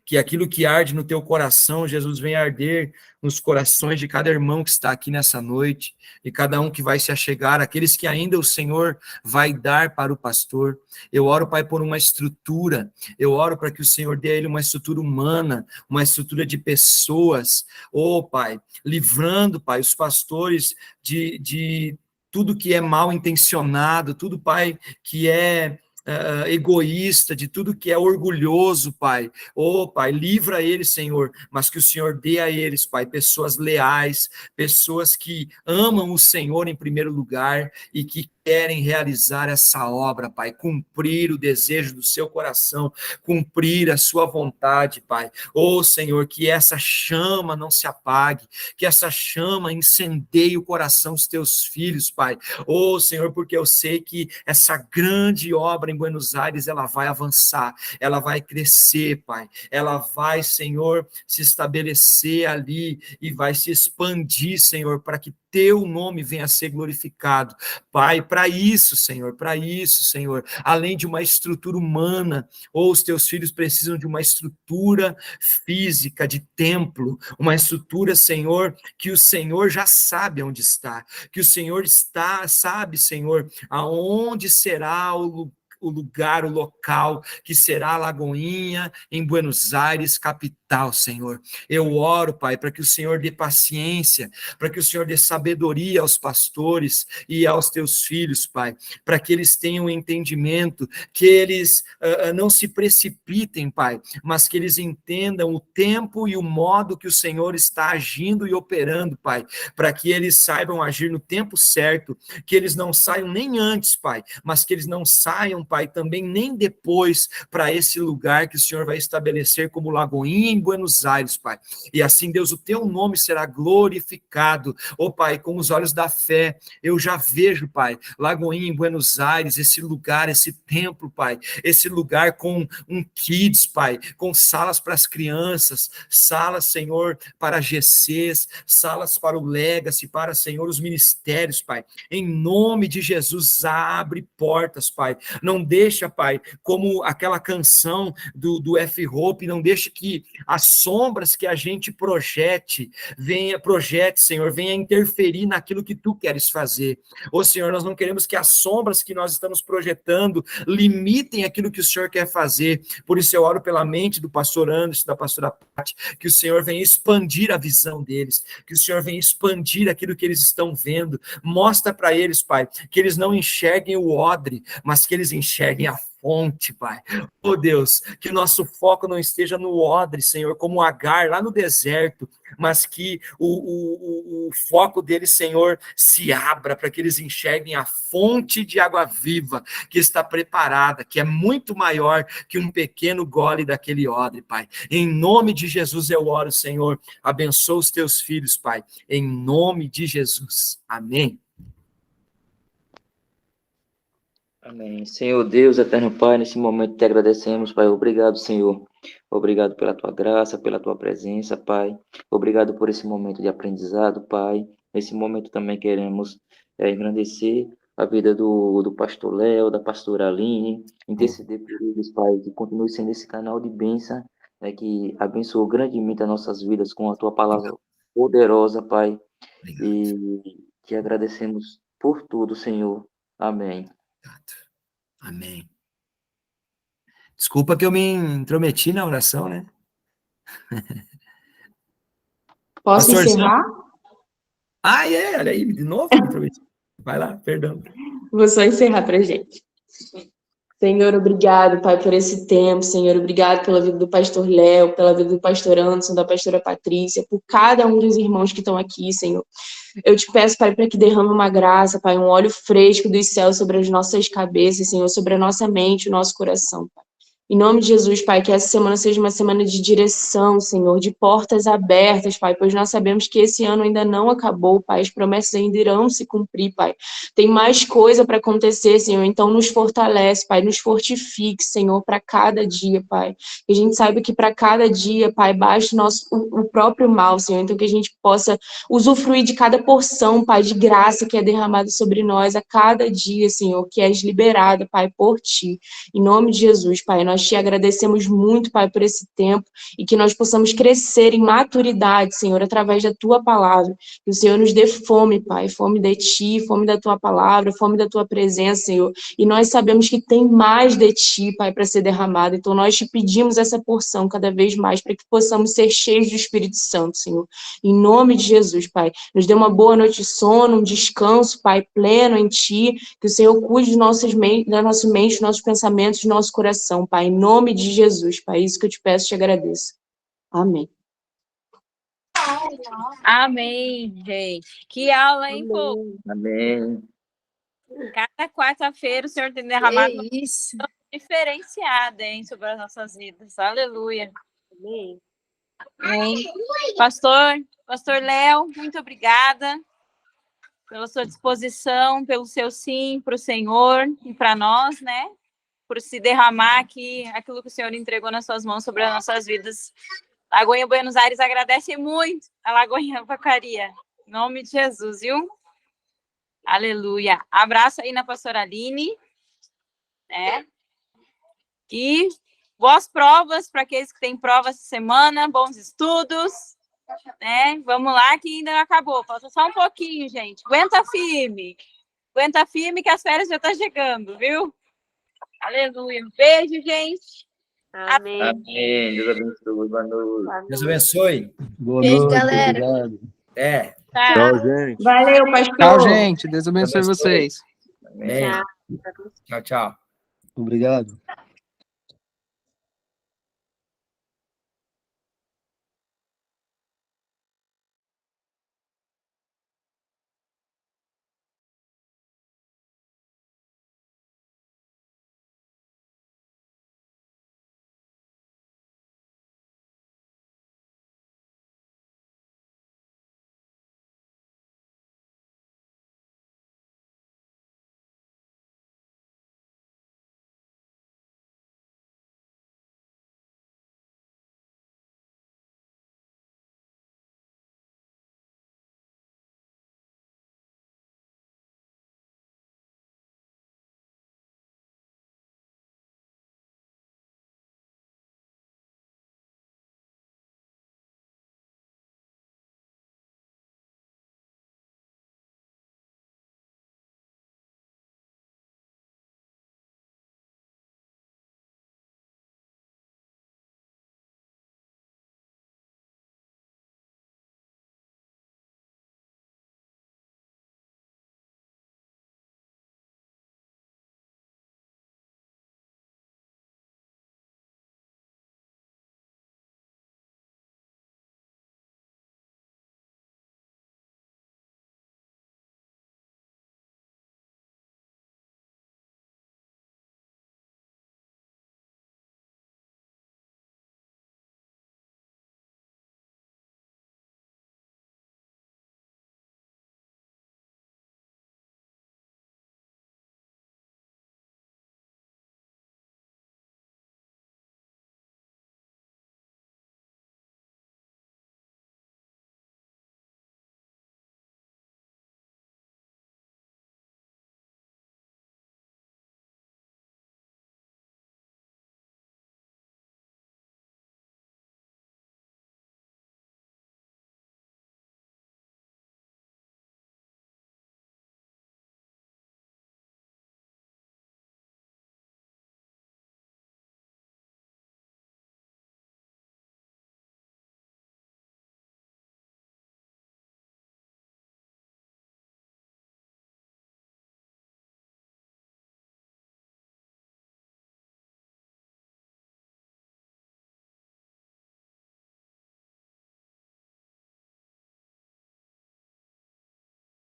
Speaker 6: Que aquilo que arde no teu coração, Jesus, venha arder nos corações de cada irmão que está aqui nessa noite, e cada um que vai se achegar, aqueles que ainda o Senhor vai dar para o pastor. Eu oro, Pai, por uma estrutura, eu oro para que o Senhor dê a ele uma estrutura humana, uma estrutura de pessoas, Pai, livrando, Pai, os pastores de tudo que é mal intencionado, tudo, Pai, que é egoísta, de tudo que é orgulhoso, Pai. Pai, livra eles, Senhor, mas que o Senhor dê a eles, Pai, pessoas leais, pessoas que amam o Senhor em primeiro lugar e que querem realizar essa obra, Pai, cumprir o desejo do seu coração, cumprir a sua vontade, Pai. Senhor, que essa chama não se apague, que essa chama incendeie o coração dos teus filhos, Pai. Senhor, porque eu sei que essa grande obra em Buenos Aires, ela vai avançar, ela vai crescer, Pai. Ela vai, Senhor, se estabelecer ali e vai se expandir, Senhor, para que teu nome venha a ser glorificado. Pai, para isso, Senhor, além de uma estrutura humana, os teus filhos precisam de uma estrutura física, de templo, uma estrutura, Senhor, que o Senhor já sabe onde está, que o Senhor sabe, Senhor, aonde será o lugar, o local, que será Lagoinha, em Buenos Aires, capital, Senhor. Eu oro, Pai, para que o Senhor dê paciência, para que o Senhor dê sabedoria aos pastores e aos teus filhos, Pai, para que eles tenham entendimento, que eles não se precipitem, Pai, mas que eles entendam o tempo e o modo que o Senhor está agindo e operando, Pai, para que eles saibam agir no tempo certo, que eles não saiam nem antes, Pai, mas que eles não saiam, Pai, também nem depois para esse lugar que o Senhor vai estabelecer como Lagoinha em Buenos Aires, Pai. E assim, Deus, o teu nome será glorificado. Pai, com os olhos da fé, eu já vejo, Pai, Lagoinha em Buenos Aires, esse lugar, esse templo, Pai, esse lugar com um kids, Pai, com salas para as crianças, salas, Senhor, para GCs, salas para o Legacy, para, Senhor, os ministérios, Pai. Em nome de Jesus, abre portas, Pai. Não deixa, Pai, como aquela canção do F-Hope, não deixa que as sombras que a gente projete, Senhor, venha interferir naquilo que tu queres fazer. Senhor, nós não queremos que as sombras que nós estamos projetando limitem aquilo que o Senhor quer fazer. Por isso eu oro pela mente do pastor Anderson, da pastora Pati, que o Senhor venha expandir a visão deles, que o Senhor venha expandir aquilo que eles estão vendo. Mostra para eles, Pai, que eles não enxerguem o odre, mas que eles enxerguem a fonte, Pai. Deus, que o nosso foco não esteja no odre, Senhor, como Agar lá no deserto, mas que o foco deles, Senhor, se abra para que eles enxerguem a fonte de água viva que está preparada, que é muito maior que um pequeno gole daquele odre, Pai. Em nome de Jesus eu oro, Senhor, abençoa os teus filhos, Pai, em nome de Jesus. Amém.
Speaker 8: Amém. Senhor Deus, eterno Pai, nesse momento te agradecemos, Pai. Obrigado, Senhor. Obrigado pela tua graça, pela tua presença, Pai. Obrigado por esse momento de aprendizado, Pai. Nesse momento também queremos engrandecer a vida do pastor Léo, da pastora Aline, interceder por eles, Pai, que continue sendo esse canal de bênção, que abençoou grandemente as nossas vidas com a tua palavra poderosa, Pai. E te agradecemos por tudo, Senhor. Amém.
Speaker 6: Amém. Desculpa que eu me intrometi na oração, né?
Speaker 7: Posso encerrar?
Speaker 6: Olha aí, de novo me intrometi. Vai lá, perdão.
Speaker 7: Vou só encerrar pra gente. Senhor, obrigado, Pai, por esse tempo. Senhor, obrigado pela vida do pastor Léo, pela vida do pastor Anderson, da pastora Patrícia, por cada um dos irmãos que estão aqui, Senhor. Eu te peço, Pai, para que derrame uma graça, Pai, um óleo fresco dos céus sobre as nossas cabeças, Senhor, sobre a nossa mente, o nosso coração, Pai. Em nome de Jesus, Pai, que essa semana seja uma semana de direção, Senhor, de portas abertas, Pai, pois nós sabemos que esse ano ainda não acabou, Pai, as promessas ainda irão se cumprir, Pai. Tem mais coisa para acontecer, Senhor, então nos fortalece, Pai, nos fortifique, Senhor, para cada dia, Pai. Que a gente saiba que para cada dia, Pai, baixe o próprio mal, Senhor, então que a gente possa usufruir de cada porção, Pai, de graça que é derramada sobre nós a cada dia, Senhor, que és liberada, Pai, por Ti. Em nome de Jesus, Pai, nós Te agradecemos muito, Pai, por esse tempo e que nós possamos crescer em maturidade, Senhor, através da Tua palavra. Que o Senhor nos dê fome, Pai, fome de Ti, fome da Tua palavra, fome da Tua presença, Senhor. E nós sabemos que tem mais de Ti, Pai, para ser derramado. Então nós Te pedimos essa porção cada vez mais para que possamos ser cheios do Espírito Santo, Senhor. Em nome de Jesus, Pai, nos dê uma boa noite de sono, um descanso, Pai, pleno em Ti. Que o Senhor cuide da nossa mente, dos nossos pensamentos, do nosso coração, Pai. Em nome de Jesus, Pai. Isso que eu te peço e te agradeço. Amém.
Speaker 5: Amém, gente. Que aula, hein, povo?
Speaker 8: Amém.
Speaker 5: Cada quarta-feira o Senhor tem derramado uma
Speaker 4: isso.
Speaker 5: unção diferenciada, hein, sobre as nossas vidas. Aleluia.
Speaker 12: Amém.
Speaker 5: Amém. Pastor Léo, muito obrigada pela sua disposição, pelo seu sim para o Senhor e para nós, né? Por se derramar aqui aquilo que o Senhor entregou nas suas mãos sobre as nossas vidas. Lagoinha Buenos Aires agradece muito a Lagoinha Vacaria. Em nome de Jesus, viu? Aleluia. Abraço aí na pastora Aline, né? E boas provas para aqueles que têm prova essa semana, bons estudos, né? Vamos lá que ainda não acabou, falta só um pouquinho, gente. Aguenta firme que as férias já estão chegando, viu? Aleluia. Um beijo, gente.
Speaker 12: Amém.
Speaker 8: Amém. Deus abençoe. Boa noite.
Speaker 6: Deus abençoe.
Speaker 2: Boa
Speaker 4: Beijo,
Speaker 2: noite,
Speaker 4: galera.
Speaker 2: obrigado.
Speaker 6: É.
Speaker 9: Tchau, gente.
Speaker 7: Valeu, pastor.
Speaker 3: Tchau, gente. Deus abençoe
Speaker 6: Deus abençoe.
Speaker 3: vocês.
Speaker 6: Amém. Tchau, tchau.
Speaker 2: Obrigado.